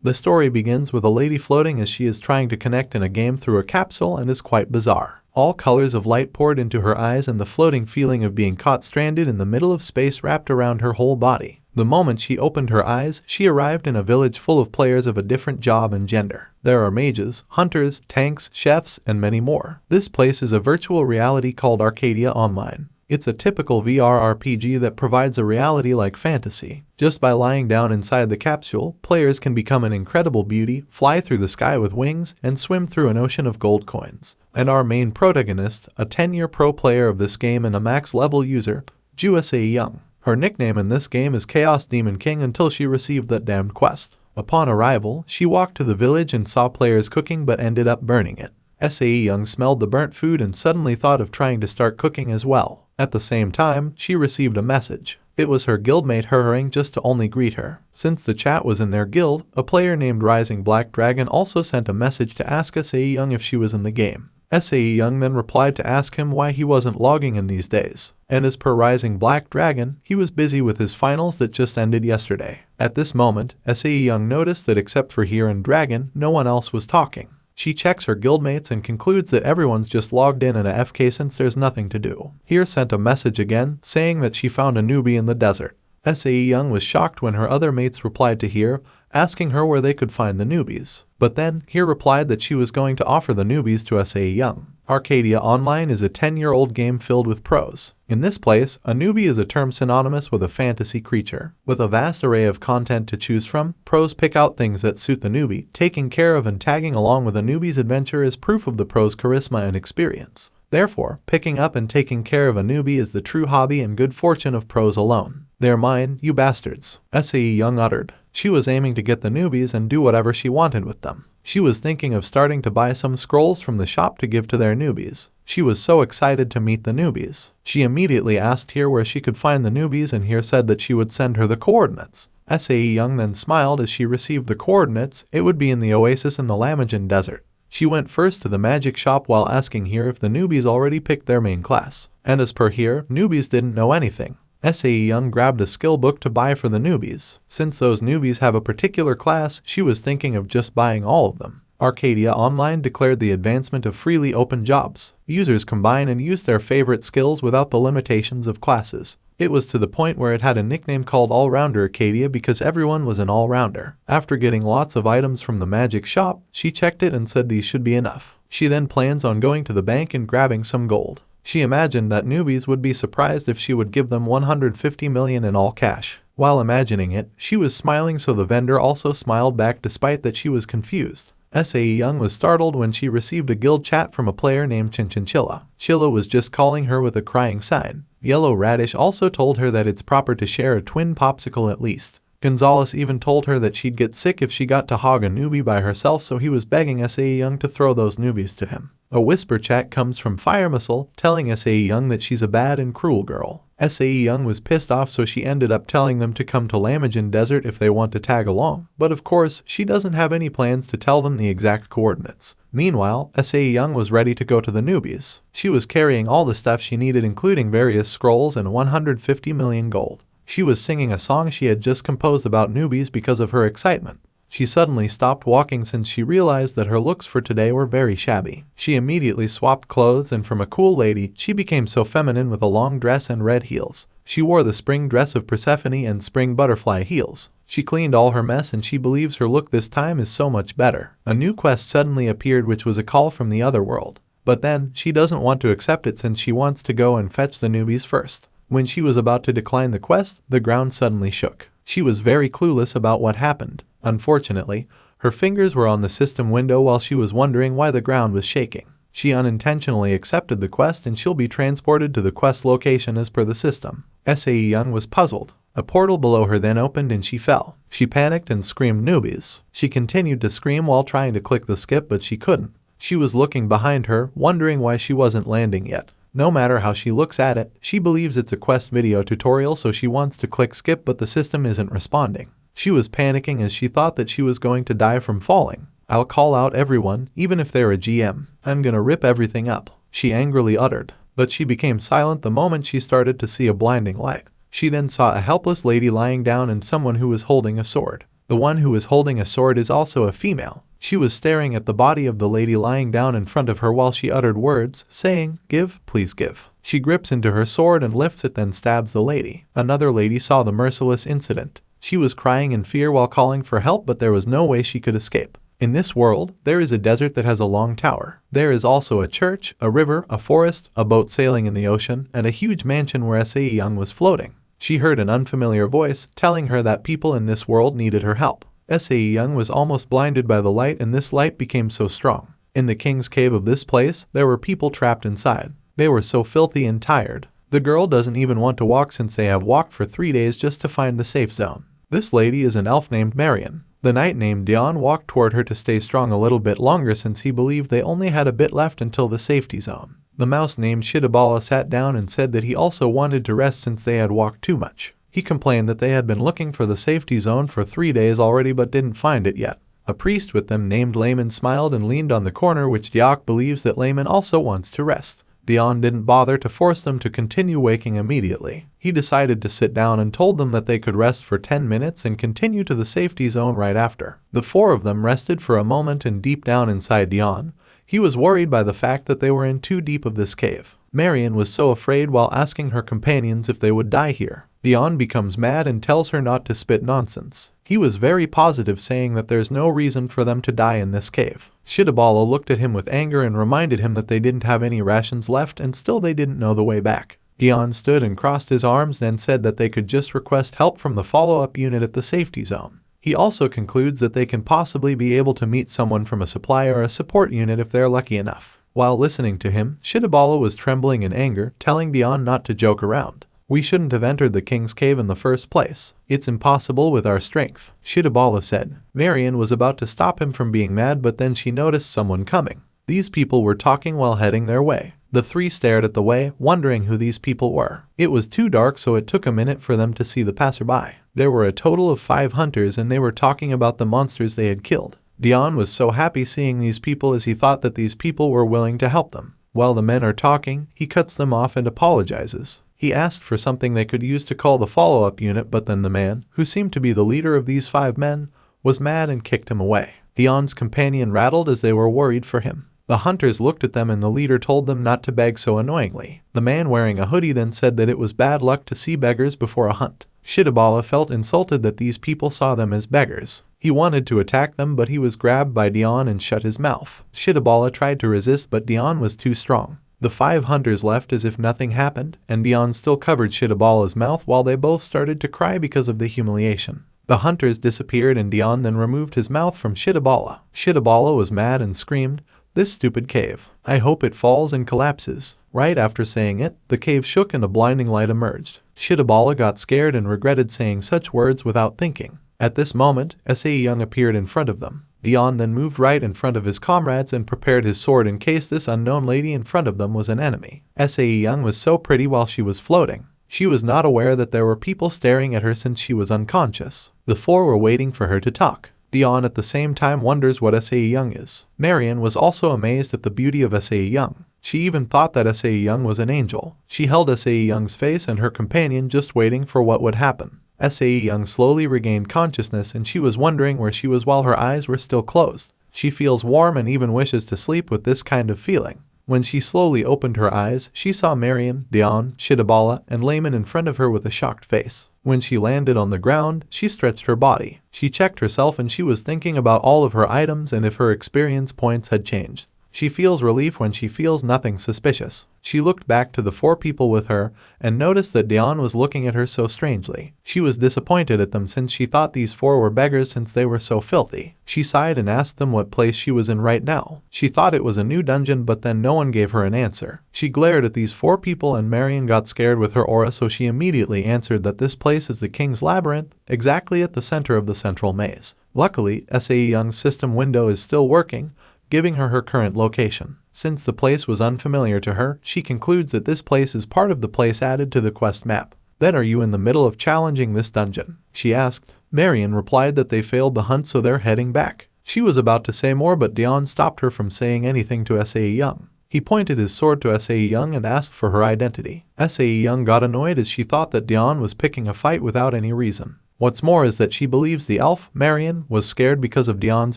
The story begins with a lady floating as she is trying to connect in a game through a capsule and is quite bizarre. All colors of light poured into her eyes and the floating feeling of being caught stranded in the middle of space wrapped around her whole body. The moment she opened her eyes, she arrived in a village full of players of a different job and gender. There are mages, hunters, tanks, chefs, and many more. This place is a virtual reality called Arcadia Online. It's a typical VR RPG that provides a reality-like fantasy. Just by lying down inside the capsule, players can become an incredible beauty, fly through the sky with wings, and swim through an ocean of gold coins. And our main protagonist, a 10-year pro player of this game and a max-level user, Sae-Young. Her nickname in this game is Chaos Demon King until she received that damned quest. Upon arrival, she walked to the village and saw players cooking but ended up burning it. Sae-Young smelled the burnt food and suddenly thought of trying to start cooking as well. At the same time, she received a message. It was her guildmate Heroine just to only greet her. Since the chat was in their guild, a player named Rising Black Dragon also sent a message to ask Sae-Young if she was in the game. Sae-Young then replied to ask him why he wasn't logging in these days. And as per Rising Black Dragon, he was busy with his finals that just ended yesterday. At this moment, Sae-Young noticed that except for Here and Dragon, no one else was talking. She checks her guildmates and concludes that everyone's just logged in a FK since there's nothing to do. Here sent a message again, saying that she found a newbie in the desert. Sae-Young was shocked when her other mates replied to Here, asking her where they could find the newbies. But then, Here replied that she was going to offer the newbies to Sae-Young. Arcadia Online is a 10-year-old game filled with pros. In this place, a newbie is a term synonymous with a fantasy creature. With a vast array of content to choose from, pros pick out things that suit the newbie. Taking care of and tagging along with a newbie's adventure is proof of the pro's charisma and experience. Therefore, picking up and taking care of a newbie is the true hobby and good fortune of pros alone. "They're mine, you bastards," Sae-Young uttered. She was aiming to get the newbies and do whatever she wanted with them. She was thinking of starting to buy some scrolls from the shop to give to their newbies. She was so excited to meet the newbies. She immediately asked Here where she could find the newbies and Here said that she would send her the coordinates. Sae-Young then smiled as she received the coordinates. It would be in the oasis in the Lamajan desert. She went first to the magic shop while asking Here if the newbies already picked their main class. And as per Here, newbies didn't know anything. Sae-Young grabbed a skill book to buy for the newbies. Since those newbies have a particular class, she was thinking of just buying all of them. Arcadia Online declared the advancement of freely open jobs. Users combine and use their favorite skills without the limitations of classes. It was to the point where it had a nickname called All-Rounder Arcadia because everyone was an all-rounder. After getting lots of items from the magic shop, she checked it and said these should be enough. She then plans on going to the bank and grabbing some gold. She imagined that newbies would be surprised if she would give them 150 million in all cash. While imagining it, she was smiling, so the vendor also smiled back despite that she was confused. Sae-Young was startled when she received a guild chat from a player named Chinchilla. Chilla was just calling her with a crying sign. Yellow Radish also told her that it's proper to share a twin popsicle at least. Gonzalez even told her that she'd get sick if she got to hog a newbie by herself, so he was begging Sae-Young to throw those newbies to him. A whisper chat comes from Fire Missile, telling Sae-Young that she's a bad and cruel girl. Sae-Young was pissed off, so she ended up telling them to come to Lamajan Desert if they want to tag along. But of course, she doesn't have any plans to tell them the exact coordinates. Meanwhile, Sae-Young was ready to go to the newbies. She was carrying all the stuff she needed, including various scrolls and 150 million gold. She was singing a song she had just composed about newbies because of her excitement. She suddenly stopped walking since she realized that her looks for today were very shabby. She immediately swapped clothes, and from a cool lady, she became so feminine with a long dress and red heels. She wore the spring dress of Persephone and spring butterfly heels. She cleaned all her mess and she believes her look this time is so much better. A new quest suddenly appeared, which was a call from the Otherworld. But then, she doesn't want to accept it since she wants to go and fetch the newbies first. When she was about to decline the quest, the ground suddenly shook. She was very clueless about what happened. Unfortunately, her fingers were on the system window while she was wondering why the ground was shaking. She unintentionally accepted the quest and she'll be transported to the quest location as per the system. Sae-Young was puzzled. A portal below her then opened and she fell. She panicked and screamed newbies. She continued to scream while trying to click the skip, but she couldn't. She was looking behind her, wondering why she wasn't landing yet. No matter how she looks at it, she believes it's a quest video tutorial, so she wants to click skip, but the system isn't responding. She was panicking as she thought that she was going to die from falling. "I'll call out everyone, even if they're a GM. I'm gonna rip everything up," she angrily uttered. But she became silent the moment she started to see a blinding light. She then saw a helpless lady lying down and someone who was holding a sword. The one who is holding a sword is also a female. She was staring at the body of the lady lying down in front of her while she uttered words, saying, "Give, please give." She grips into her sword and lifts it, then stabs the lady. Another lady saw the merciless incident. She was crying in fear while calling for help, but there was no way she could escape. In this world, there is a desert that has a long tower. There is also a church, a river, a forest, a boat sailing in the ocean, and a huge mansion where Sae-Young was floating. She heard an unfamiliar voice telling her that people in this world needed her help. Sae-Young was almost blinded by the light, and this light became so strong. In the king's cave of this place, there were people trapped inside. They were so filthy and tired. The girl doesn't even want to walk since they have walked for 3 days just to find the safe zone. This lady is an elf named Marion. The knight named Dion walked toward her to stay strong a little bit longer since he believed they only had a bit left until the safety zone. The mouse named Shidabala sat down and said that he also wanted to rest since they had walked too much. He complained that they had been looking for the safety zone for 3 days already but didn't find it yet. A priest with them named Layman smiled and leaned on the corner, which Diok believes that Layman also wants to rest. Dion didn't bother to force them to continue waking immediately. He decided to sit down and told them that they could rest for 10 minutes and continue to the safety zone right after. The 4 of them rested for a moment, and deep down inside Dion, he was worried by the fact that they were in too deep of this cave. Marion was so afraid while asking her companions if they would die here. Dion becomes mad and tells her not to spit nonsense. He was very positive, saying that there's no reason for them to die in this cave. Shidabala looked at him with anger and reminded him that they didn't have any rations left and still they didn't know the way back. Dion stood and crossed his arms, then said that they could just request help from the follow-up unit at the safety zone. He also concludes that they can possibly be able to meet someone from a supply or a support unit if they're lucky enough. While listening to him, Shidabala was trembling in anger, telling Dion not to joke around. "We shouldn't have entered the king's cave in the first place. It's impossible with our strength," Shidabala said. Marion was about to stop him from being mad, but then she noticed someone coming. These people were talking while heading their way. The 3 stared at the way, wondering who these people were. It was too dark, so it took a minute for them to see the passerby. There were a total of 5 hunters, and they were talking about the monsters they had killed. Dion was so happy seeing these people, as he thought that these people were willing to help them. While the men are talking, he cuts them off and apologizes. He asked for something they could use to call the follow-up unit, but then the man, who seemed to be the leader of these 5 men, was mad and kicked him away. Dion's companion rattled as they were worried for him. The hunters looked at them and the leader told them not to beg so annoyingly. The man wearing a hoodie then said that it was bad luck to see beggars before a hunt. Shidabala felt insulted that these people saw them as beggars. He wanted to attack them, but he was grabbed by Dion and shut his mouth. Shidabala tried to resist, but Dion was too strong. The 5 hunters left as if nothing happened, and Dion still covered Shidabala's mouth while they both started to cry because of the humiliation. The hunters disappeared and Dion then removed his mouth from Shidabala. Shidabala was mad and screamed, "This stupid cave. I hope it falls and collapses." Right after saying it, the cave shook and a blinding light emerged. Shidabala got scared and regretted saying such words without thinking. At this moment, Sae-Young appeared in front of them. Dion then moved right in front of his comrades and prepared his sword in case this unknown lady in front of them was an enemy. Sae-Young was so pretty while she was floating. She was not aware that there were people staring at her since she was unconscious. The 4 were waiting for her to talk. Dion at the same time wonders what Sae-Young is. Marion was also amazed at the beauty of Sae-Young. She even thought that Sae-Young was an angel. She held Sae-Young's face and her companion, just waiting for what would happen. Sae-Young slowly regained consciousness and she was wondering where she was while her eyes were still closed. She feels warm and even wishes to sleep with this kind of feeling. When she slowly opened her eyes, she saw Marion, Dion, Shidabala, and Layman in front of her with a shocked face. When she landed on the ground, she stretched her body. She checked herself and she was thinking about all of her items and if her experience points had changed. She feels relief when she feels nothing suspicious. She looked back to the 4 people with her and noticed that Dion was looking at her so strangely. She was disappointed at them since she thought these 4 were beggars since they were so filthy. She sighed and asked them what place she was in right now. She thought it was a new dungeon, but then no one gave her an answer. She glared at these 4 people and Marion got scared with her aura, so she immediately answered that this place is the King's Labyrinth, exactly at the center of the central maze. Luckily, Sae-Young's system window is still working, giving her her current location. Since the place was unfamiliar to her, she concludes that this place is part of the place added to the quest map. "Then are you in the middle of challenging this dungeon?" she asked. Marion replied that they failed the hunt, so they're heading back. She was about to say more, but Dion stopped her from saying anything to Sae-Young. He pointed his sword to Sae-Young and asked for her identity. Sae-Young got annoyed as she thought that Dion was picking a fight without any reason. What's more is that she believes the elf, Marion, was scared because of Dion's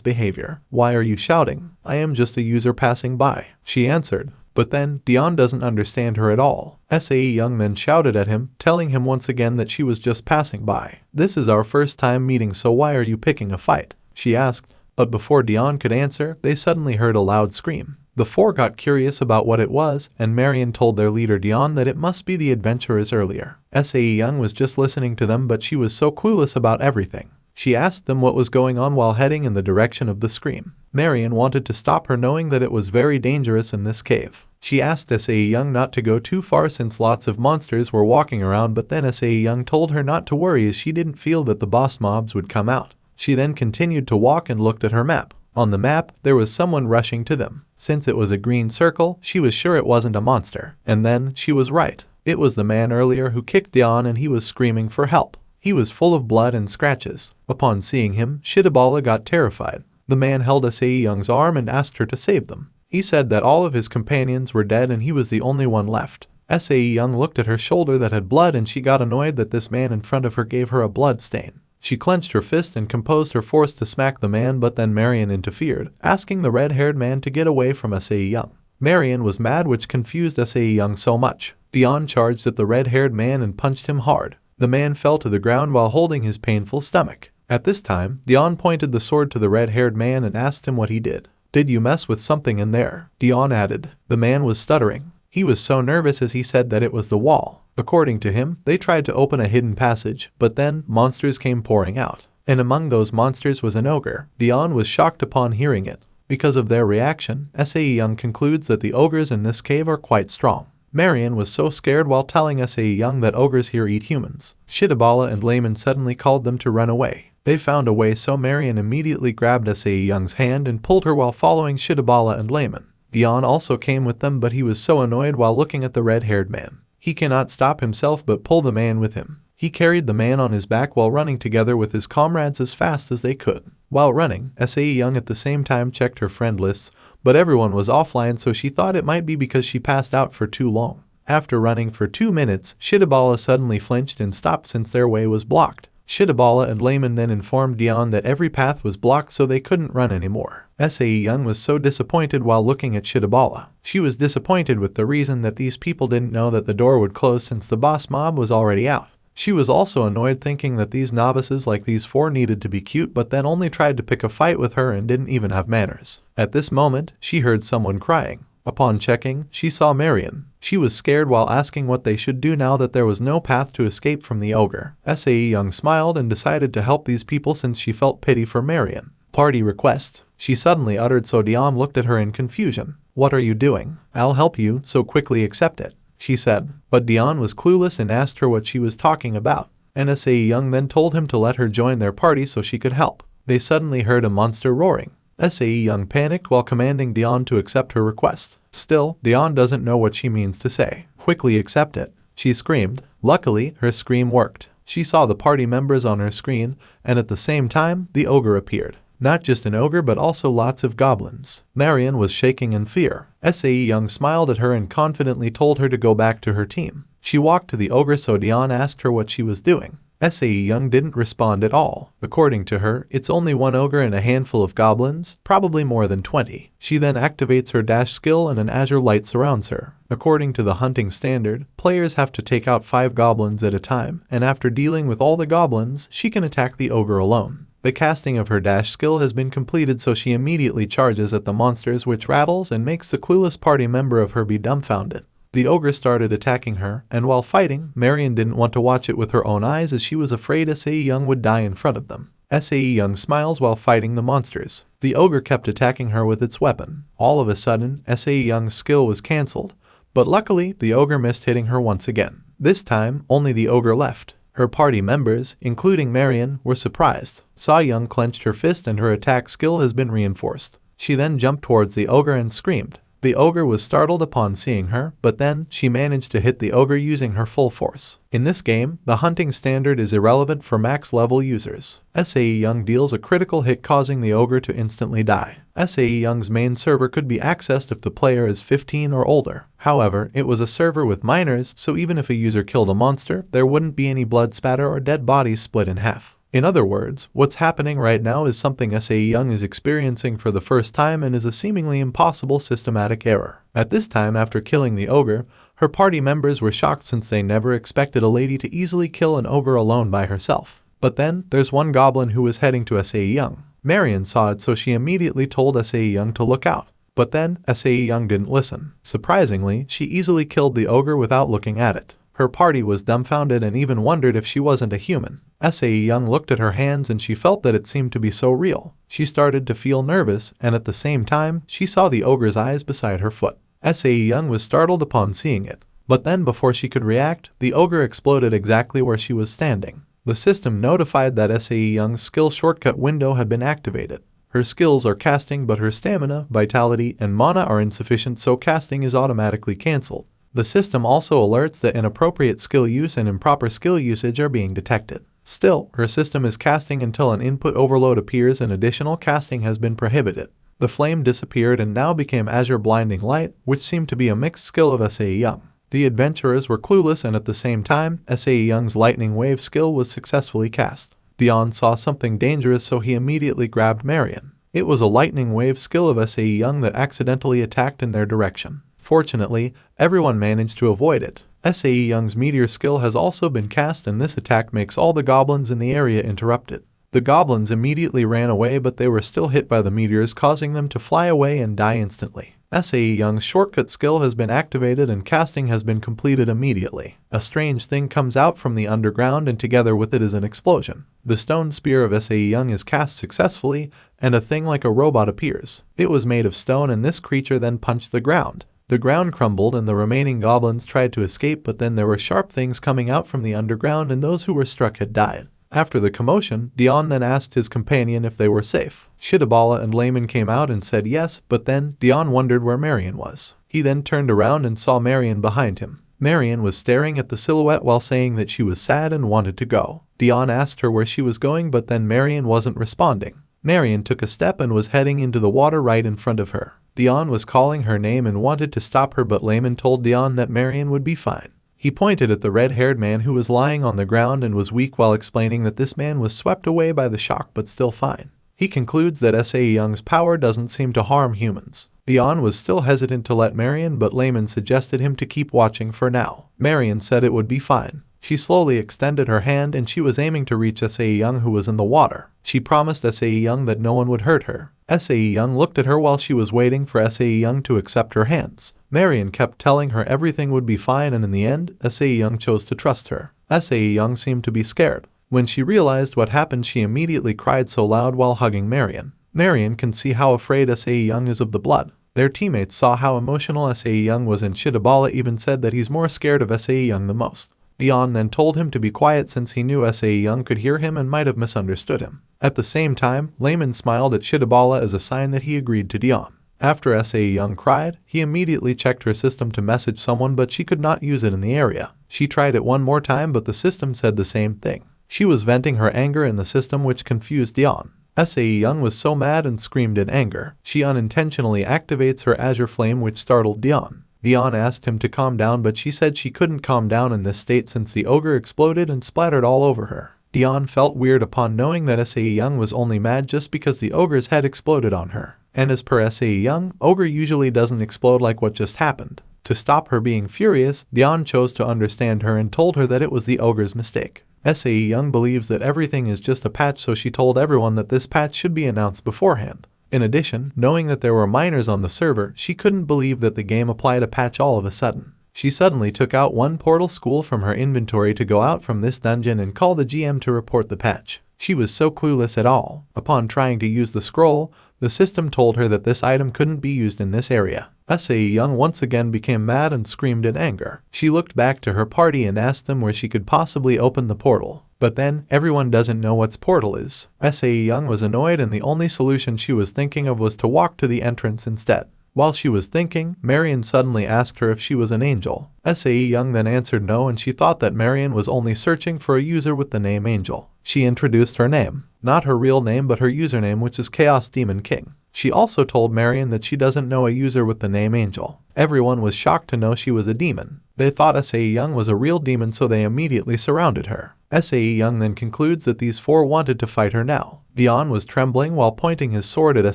behavior. "Why are you shouting? I am just a user passing by," she answered. But then, Dion doesn't understand her at all. Sae-Young then shouted at him, telling him once again that she was just passing by. "This is our first time meeting, so why are you picking a fight?" she asked. But before Dion could answer, they suddenly heard a loud scream. The four got curious about what it was, and Marion told their leader Dion that it must be the adventurers earlier. Sae-Young was just listening to them, but she was so clueless about everything. She asked them what was going on while heading in the direction of the scream. Marion wanted to stop her, knowing that it was very dangerous in this cave. She asked Sae-Young not to go too far since lots of monsters were walking around, but then Sae-Young told her not to worry as she didn't feel that the boss mobs would come out. She then continued to walk and looked at her map. On the map, there was someone rushing to them. Since it was a green circle, she was sure it wasn't a monster. And then, she was right. It was the man earlier who kicked Dion, and he was screaming for help. He was full of blood and scratches. Upon seeing him, Shidabala got terrified. The man held Sae-Young's arm and asked her to save them. He said that all of his companions were dead and he was the only one left. Sae-Young looked at her shoulder that had blood, and she got annoyed that this man in front of her gave her a blood stain. She clenched her fist and composed her force to smack the man, but then Marion interfered, asking the red-haired man to get away from Sae-Young. Marion was mad, which confused Sae-Young so much. Dion charged at the red-haired man and punched him hard. The man fell to the ground while holding his painful stomach. At this time, Dion pointed the sword to the red-haired man and asked him what he did. "Did you mess with something in there?" Dion added. The man was stuttering. He was so nervous as he said that it was the wall. According to him, they tried to open a hidden passage, but then monsters came pouring out. And among those monsters was an ogre. Dion was shocked upon hearing it. Because of their reaction, Sae-Young concludes that the ogres in this cave are quite strong. Marion was so scared while telling Sae-Young that ogres here eat humans. Shidabala and Layman suddenly called them to run away. They found a way, so Marion immediately grabbed Sae-Young's hand and pulled her while following Shidabala and Layman. Dion also came with them, but he was so annoyed while looking at the red-haired man. He cannot stop himself but pull the man with him. He carried the man on his back while running together with his comrades as fast as they could. While running, Sae-Young at the same time checked her friend lists, but everyone was offline, so she thought it might be because she passed out for too long. After running for 2 minutes, Shidabala suddenly flinched and stopped since their way was blocked. Shidabala and Layman then informed Dion that every path was blocked, so they couldn't run anymore. Sae-Young was so disappointed while looking at Shidabala. She was disappointed with the reason that these people didn't know that the door would close since the boss mob was already out. She was also annoyed thinking that these novices like these four needed to be cute, but then only tried to pick a fight with her and didn't even have manners. At this moment, she heard someone crying. Upon checking, she saw Marion. She was scared while asking what they should do now that there was no path to escape from the ogre. Sae-Young smiled and decided to help these people since she felt pity for Marion. "Party request," she suddenly uttered, so Dion looked at her in confusion. "What are you doing?" "I'll help you, so quickly accept it," she said. But Dion was clueless and asked her what she was talking about. And Sae-Young then told him to let her join their party so she could help. They suddenly heard a monster roaring. Sae-Young panicked while commanding Dion to accept her request. Still, Dion doesn't know what she means to say. "Quickly accept it," she screamed. Luckily, her scream worked. She saw the party members on her screen, and at the same time, the ogre appeared. Not just an ogre, but also lots of goblins. Marion was shaking in fear. Sae-Young smiled at her and confidently told her to go back to her team. She walked to the ogre, so Dion asked her what she was doing. Sae-Young didn't respond at all. According to her, it's only one ogre and a handful of goblins, probably more than 20. She then activates her dash skill and an azure light surrounds her. According to the hunting standard, players have to take out 5 goblins at a time, and after dealing with all the goblins, she can attack the ogre alone. The casting of her dash skill has been completed, so she immediately charges at the monsters, which rattles and makes the clueless party member of her be dumbfounded. The ogre started attacking her, and while fighting, Marion didn't want to watch it with her own eyes as she was afraid Sae-Young would die in front of them. Sae-Young smiles while fighting the monsters. The ogre kept attacking her with its weapon. All of a sudden, Sae-Young's skill was cancelled, but luckily the ogre missed hitting her once again. This time, only the ogre left. Her party members, including Marion, were surprised. Sae-Young clenched her fist and her attack skill has been reinforced. She then jumped towards the ogre and screamed. The ogre was startled upon seeing her, but then she managed to hit the ogre using her full force. In this game, the hunting standard is irrelevant for max level users. Sae-Young deals a critical hit causing the ogre to instantly die. Sae-Young's main server could be accessed if the player is 15 or older. However, it was a server with minors, so even if a user killed a monster, there wouldn't be any blood spatter or dead bodies split in half. In other words, what's happening right now is something Sae-Young is experiencing for the first time and is a seemingly impossible systematic error. At this time, after killing the ogre, her party members were shocked since they never expected a lady to easily kill an ogre alone by herself. But then, there's one goblin who was heading to Sae-Young. Marion saw it, so she immediately told Sae-Young to look out. But then, Sae-Young didn't listen. Surprisingly, she easily killed the ogre without looking at it. Her party was dumbfounded and even wondered if she wasn't a human. Sae-Young looked at her hands and she felt that it seemed to be so real. She started to feel nervous, and at the same time, she saw the ogre's eyes beside her foot. Sae-Young was startled upon seeing it. But then before she could react, the ogre exploded exactly where she was standing. The system notified that Sae-Young's skill shortcut window had been activated. Her skills are casting, but her stamina, vitality, and mana are insufficient, so casting is automatically cancelled. The system also alerts that inappropriate skill use and improper skill usage are being detected. Still, her system is casting until an input overload appears and additional casting has been prohibited. The flame disappeared and now became azure blinding light, which seemed to be a mixed skill of Sae-Young. The adventurers were clueless, and at the same time, Sae-Young's lightning wave skill was successfully cast. Dion saw something dangerous, so he immediately grabbed Marion. It was a lightning wave skill of Sae-Young that accidentally attacked in their direction. Fortunately, everyone managed to avoid it. Sae-Young's meteor skill has also been cast, and this attack makes all the goblins in the area interrupted. The goblins immediately ran away, but they were still hit by the meteors, causing them to fly away and die instantly. Sae-Young's shortcut skill has been activated and casting has been completed immediately. A strange thing comes out from the underground, and together with it is an explosion. The stone spear of Sae-Young is cast successfully, and a thing like a robot appears. It was made of stone, and this creature then punched the ground. The ground crumbled and the remaining goblins tried to escape, but then there were sharp things coming out from the underground and those who were struck had died. After the commotion, Dion then asked his companion if they were safe. Shidabala and Layman came out and said yes, but then Dion wondered where Marion was. He then turned around and saw Marion behind him. Marion was staring at the silhouette while saying that she was sad and wanted to go. Dion asked her where she was going, but then Marion wasn't responding. Marion took a step and was heading into the water right in front of her. Dion was calling her name and wanted to stop her, but Layman told Dion that Marion would be fine. He pointed at the red-haired man who was lying on the ground and was weak while explaining that this man was swept away by the shock but still fine. He concludes that Sae-Young's power doesn't seem to harm humans. Dion was still hesitant to let Marion, but Layman suggested him to keep watching for now. Marion said it would be fine. She slowly extended her hand and she was aiming to reach Sae-Young, who was in the water. She promised Sae-Young that no one would hurt her. Sae-Young looked at her while she was waiting for Sae-Young to accept her hands. Marion kept telling her everything would be fine, and in the end, Sae-Young chose to trust her. Sae-Young seemed to be scared. When she realized what happened, she immediately cried so loud while hugging Marion. Marion can see how afraid Sae-Young is of the blood. Their teammates saw how emotional Sae-Young was, and Shidabala even said that he's more scared of Sae-Young the most. Dion then told him to be quiet since he knew Sae-Young could hear him and might have misunderstood him. At the same time, Layman smiled at Shidabala as a sign that he agreed to Dion. After Sae-Young cried, he immediately checked her system to message someone, but she could not use it in the area. She tried it one more time, but the system said the same thing. She was venting her anger in the system, which confused Dion. Sae-Young was so mad and screamed in anger. She unintentionally activates her azure flame, which startled Dion. Dion asked him to calm down, but she said she couldn't calm down in this state since the ogre exploded and splattered all over her. Dion felt weird upon knowing that Sae-Young was only mad just because the ogre's head exploded on her. And as per Sae-Young, ogre usually doesn't explode like what just happened. To stop her being furious, Dion chose to understand her and told her that it was the ogre's mistake. Sae-Young believes that everything is just a patch, so she told everyone that this patch should be announced beforehand. In addition, knowing that there were minors on the server, she couldn't believe that the game applied a patch all of a sudden. She suddenly took out one portal school from her inventory to go out from this dungeon and call the GM to report the patch. She was so clueless at all. Upon trying to use the scroll, the system told her that this item couldn't be used in this area. Sae-Young once again became mad and screamed in anger. She looked back to her party and asked them where she could possibly open the portal. But then, everyone doesn't know what's portal is. Sae-Young was annoyed, and the only solution she was thinking of was to walk to the entrance instead. While she was thinking, Marion suddenly asked her if she was an angel. Sae-Young then answered no, and she thought that Marion was only searching for a user with the name Angel. She introduced her name. Not her real name but her username, which is Chaos Demon King. She also told Marion that she doesn't know a user with the name Angel. Everyone was shocked to know she was a demon. They thought Sae-Young was a real demon, so they immediately surrounded her. Sae-Young then concludes that these four wanted to fight her now. Dion was trembling while pointing his sword at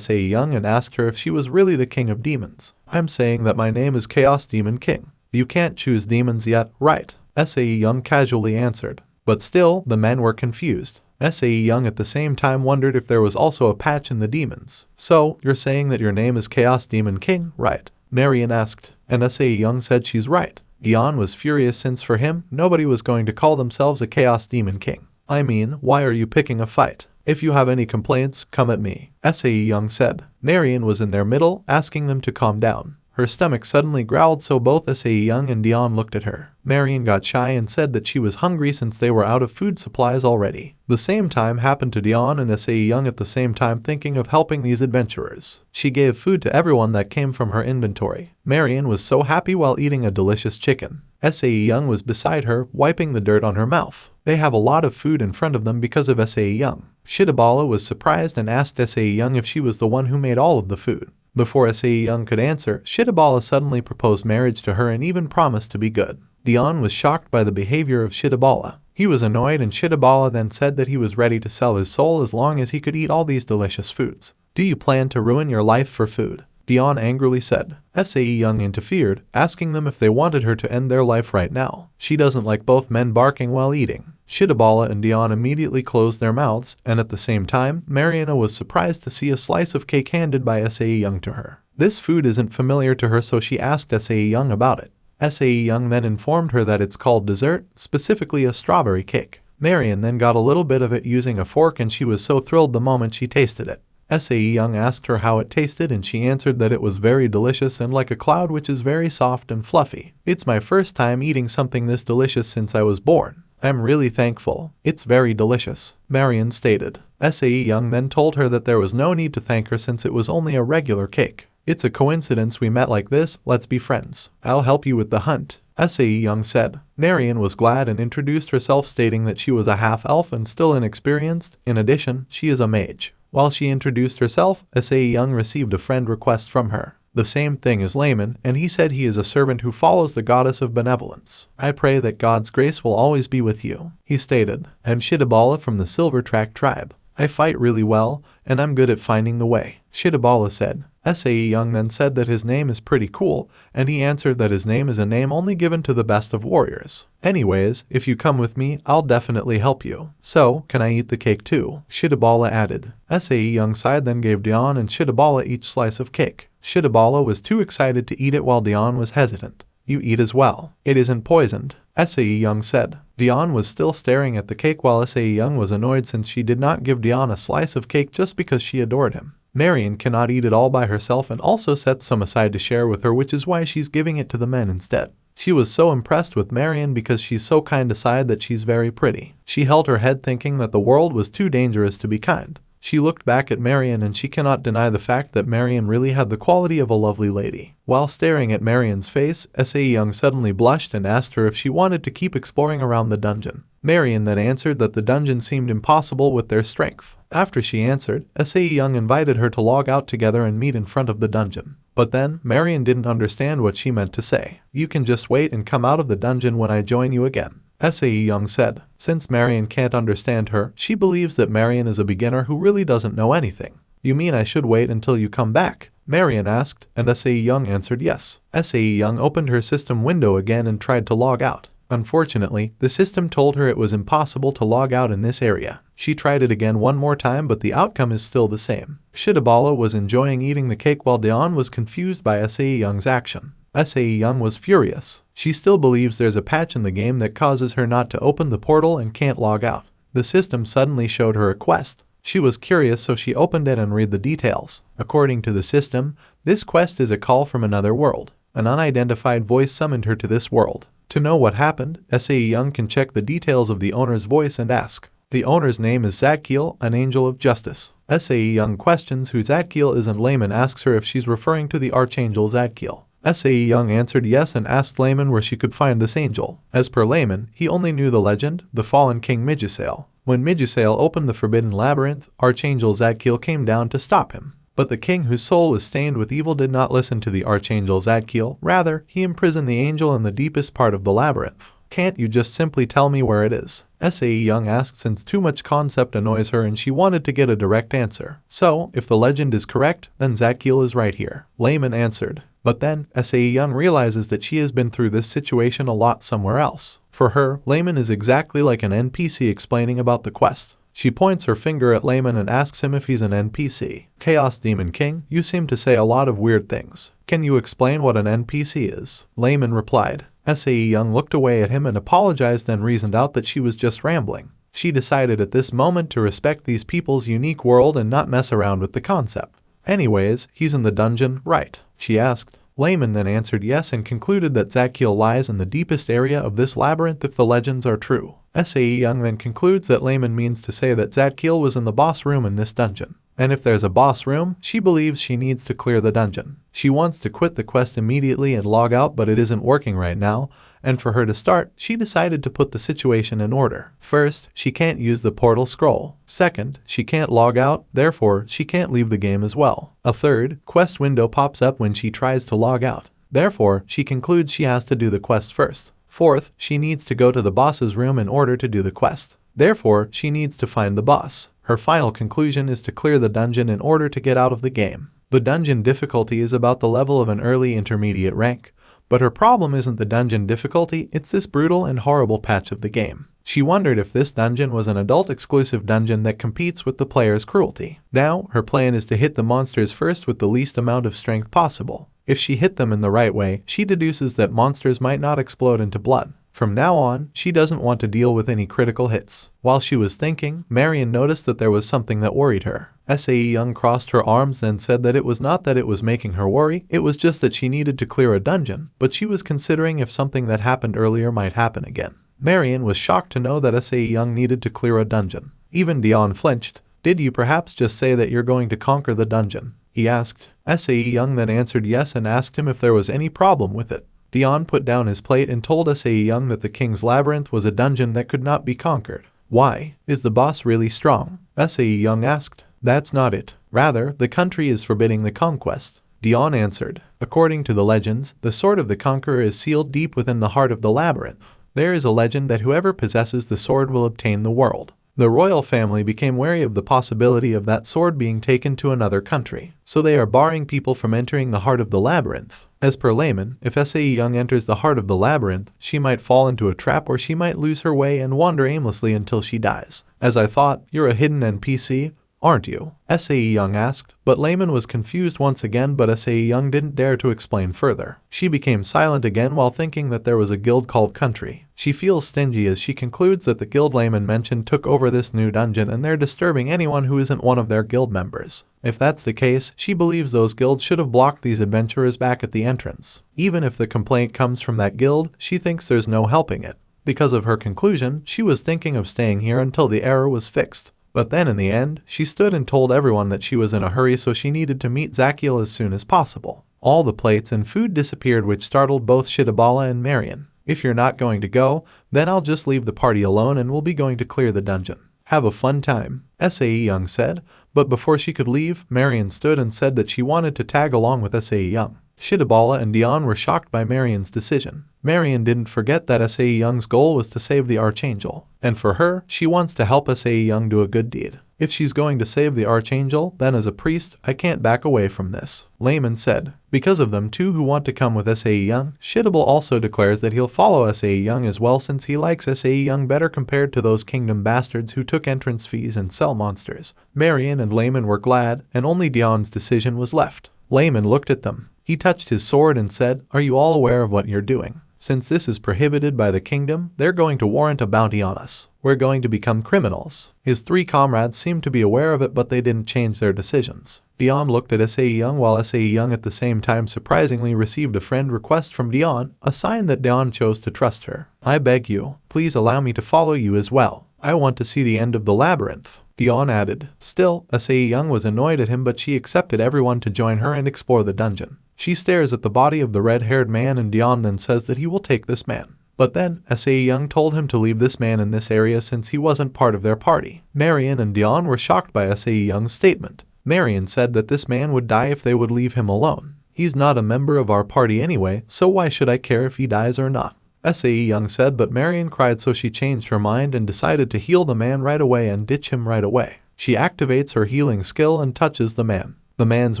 Sae-Young and asked her if she was really the king of demons. "I'm saying that my name is Chaos Demon King. You can't choose demons yet, right?" Sae-Young casually answered. But still, the men were confused. Sae-Young at the same time wondered if there was also a patch in the demons. "So, you're saying that your name is Chaos Demon King, right?" Marion asked. And Sae-Young said she's right. Dion was furious since for him, nobody was going to call themselves a Chaos Demon King. "I mean, why are you picking a fight? If you have any complaints, come at me," Sae-Young said. Marion was in their middle, asking them to calm down. Her stomach suddenly growled, so both Sae-Young and Dion looked at her. Marion got shy and said that she was hungry since they were out of food supplies already. The same time happened to Dion and Sae-Young at the same time, thinking of helping these adventurers. She gave food to everyone that came from her inventory. Marion was so happy while eating a delicious chicken. Sae-Young was beside her, wiping the dirt on her mouth. They have a lot of food in front of them because of Sae-Young. Shidabala was surprised and asked Sae-Young if she was the one who made all of the food. Before Sae-Young could answer, Shidabala suddenly proposed marriage to her and even promised to be good. Dion was shocked by the behavior of Shidabala. He was annoyed, and Shidabala then said that he was ready to sell his soul as long as he could eat all these delicious foods. "Do you plan to ruin your life for food?" Dion angrily said. Sae-Young interfered, asking them if they wanted her to end their life right now. She doesn't like both men barking while eating. Shidabala and Dion immediately closed their mouths, and at the same time, Mariana was surprised to see a slice of cake handed by Sae-Young to her. This food isn't familiar to her, so she asked Sae-Young about it. Sae-Young then informed her that it's called dessert, specifically a strawberry cake. Marian then got a little bit of it using a fork, and she was so thrilled the moment she tasted it. Sae-Young asked her how it tasted, and she answered that it was very delicious and like a cloud, which is very soft and fluffy. "It's my first time eating something this delicious since I was born. I'm really thankful. It's very delicious," Marian stated. Sae-Young then told her that there was no need to thank her since it was only a regular cake. "It's a coincidence we met like this, let's be friends. I'll help you with the hunt," Sae-Young said. Marian was glad and introduced herself, stating that she was a half-elf and still inexperienced. In addition, she is a mage. While she introduced herself, Sae-Young received a friend request from her. The same thing as Layman, and he said he is a servant who follows the goddess of benevolence. "I pray that God's grace will always be with you," he stated. "I'm Shidabala from the Silvertrack tribe. I fight really well, and I'm good at finding the way," Shidabala said. Sae-Young then said that his name is pretty cool, and he answered that his name is a name only given to the best of warriors. "Anyways, if you come with me, I'll definitely help you. So, can I eat the cake too?" Shidabala added. Sae-Young side then gave Dion and Shidabala each slice of cake. Shidabala was too excited to eat it while Dion was hesitant. "You eat as well. It isn't poisoned," Sae-Young said. Dion was still staring at the cake while Sae-Young was annoyed since she did not give Dion a slice of cake just because she adored him. Marian cannot eat it all by herself and also set some aside to share with her, which is why she's giving it to the men instead. She was so impressed with Marian because she's so kind aside that she's very pretty. She held her head thinking that the world was too dangerous to be kind. She looked back at Marian and she cannot deny the fact that Marian really had the quality of a lovely lady. While staring at Marian's face, Sae-Young suddenly blushed and asked her if she wanted to keep exploring around the dungeon. Marian then answered that the dungeon seemed impossible with their strength. After she answered, Sae-Young invited her to log out together and meet in front of the dungeon. But then, Marian didn't understand what she meant to say. "You can just wait and come out of the dungeon when I join you again," Sae-Young said. Since Marian can't understand her, she believes that Marian is a beginner who really doesn't know anything. "You mean I should wait until you come back?" Marian asked, and Sae-Young answered yes. Sae-Young opened her system window again and tried to log out. Unfortunately, the system told her it was impossible to log out in this area. She tried it again one more time, but the outcome is still the same. Shidabala was enjoying eating the cake while Dion was confused by Sae-Young's action. Sae-Young was furious. She still believes there's a patch in the game that causes her not to open the portal and can't log out. The system suddenly showed her a quest. She was curious, so she opened it and read the details. According to the system, this quest is a call from another world. An unidentified voice summoned her to this world. To know what happened, Sae-Young can check the details of the owner's voice and ask, The owner's name is Zadkiel, an angel of justice. Sae-Young questions who Zadkiel is and Layman asks her if she's referring to the archangel Zadkiel. Sae-Young answered yes and asked Layman where she could find this angel. As per Layman, he only knew the legend, the fallen king Midgesail. When Midgesail opened the forbidden labyrinth, Archangel Zadkiel came down to stop him. But the king whose soul was stained with evil did not listen to the Archangel Zadkiel, rather, he imprisoned the angel in the deepest part of the labyrinth. Can't you just simply tell me where it is? Sae-Young asked since too much concept annoys her and she wanted to get a direct answer. So, if the legend is correct, then Zadkiel is right here. Layman answered. But then, Sae-Young realizes that she has been through this situation a lot somewhere else. For her, Layman is exactly like an NPC explaining about the quest. She points her finger at Layman and asks him if he's an NPC. Chaos Demon King, you seem to say a lot of weird things. Can you explain what an NPC is? Layman replied. Sae-Young looked away at him and apologized, then reasoned out that she was just rambling. She decided at this moment to respect these people's unique world and not mess around with the concept. Anyways, he's in the dungeon, right? She asked. Layman then answered yes and concluded that Zadkiel lies in the deepest area of this labyrinth if the legends are true. Sae-Young then concludes that Layman means to say that Zadkiel was in the boss room in this dungeon. And if there's a boss room, she believes she needs to clear the dungeon. She wants to quit the quest immediately and log out, but it isn't working right now, and for her to start, she decided to put the situation in order. First, she can't use the portal scroll. Second, she can't log out, therefore she can't leave the game as well. A third, quest window pops up when she tries to log out. Therefore, she concludes she has to do the quest first. Fourth, she needs to go to the boss's room in order to do the quest. Therefore, she needs to find the boss. Her final conclusion is to clear the dungeon in order to get out of the game. The dungeon difficulty is about the level of an early intermediate rank, but her problem isn't the dungeon difficulty, it's this brutal and horrible patch of the game. She wondered if this dungeon was an adult-exclusive dungeon that competes with the player's cruelty. Now, her plan is to hit the monsters first with the least amount of strength possible. If she hit them in the right way, she deduces that monsters might not explode into blood. From now on, she doesn't want to deal with any critical hits. While she was thinking, Marion noticed that there was something that worried her. Sae-Young crossed her arms then said that it was not that it was making her worry, it was just that she needed to clear a dungeon, but she was considering if something that happened earlier might happen again. Marion was shocked to know that Sae-Young needed to clear a dungeon. Even Dion flinched. Did you perhaps just say that you're going to conquer the dungeon? He asked. Sae-Young then answered yes and asked him if there was any problem with it. Dion put down his plate and told Sae-Young that the King's Labyrinth was a dungeon that could not be conquered. Why? Is the boss really strong? Sae-Young asked. That's not it. Rather, the country is forbidding the conquest. Dion answered. According to the legends, the sword of the conqueror is sealed deep within the heart of the labyrinth. There is a legend that whoever possesses the sword will obtain the world. The royal family became wary of the possibility of that sword being taken to another country, so they are barring people from entering the heart of the labyrinth. As per Layman, if Sae-Young enters the heart of the labyrinth, she might fall into a trap or she might lose her way and wander aimlessly until she dies. As I thought, you're a hidden NPC, aren't you? Sae-Young asked, but Layman was confused once again, but Sae-Young didn't dare to explain further. She became silent again while thinking that there was a guild called Country. She feels stingy as she concludes that the guild Layman mentioned took over this new dungeon and they're disturbing anyone who isn't one of their guild members. If that's the case, she believes those guilds should have blocked these adventurers back at the entrance. Even if the complaint comes from that guild, she thinks there's no helping it. Because of her conclusion, she was thinking of staying here until the error was fixed. But then in the end, she stood and told everyone that she was in a hurry so she needed to meet Zadkiel as soon as possible. All the plates and food disappeared, which startled both Shidabala and Marion. If you're not going to go, then I'll just leave the party alone and we'll be going to clear the dungeon. Have a fun time, Sae-Young said, but before she could leave, Marion stood and said that she wanted to tag along with Sae-Young. Shidabala and Dion were shocked by Marion's decision. Marion didn't forget that Sae-Young's goal was to save the archangel, and for her, she wants to help Sae-Young do a good deed. If she's going to save the archangel, then as a priest, I can't back away from this, Layman said. Because of them two who want to come with Sae-Young, Shidabala also declares that he'll follow Sae-Young as well since he likes Sae-Young better compared to those kingdom bastards who took entrance fees and sell monsters. Marion and Layman were glad, and only Dion's decision was left. Layman looked at them. He touched his sword and said, "Are you all aware of what you're doing? Since this is prohibited by the kingdom, they're going to warrant a bounty on us. We're going to become criminals." His three comrades seemed to be aware of it, but they didn't change their decisions. Dion looked at Sae-Young while Sae-Young at the same time surprisingly received a friend request from Dion, a sign that Dion chose to trust her. "I beg you, please allow me to follow you as well." I want to see the end of the labyrinth, Dion added. Still, Sae-Young was annoyed at him, but she accepted everyone to join her and explore the dungeon. She stares at the body of the red-haired man, and Dion then says that he will take this man. But then, Sae-Young told him to leave this man in this area since he wasn't part of their party. Marion and Dion were shocked by Sae-Young's statement. Marion said that this man would die if they would leave him alone. He's not a member of our party anyway, so why should I care if he dies or not? Sae-Young said, but Marion cried, so she changed her mind and decided to heal the man right away and ditch him right away. She activates her healing skill and touches the man. The man's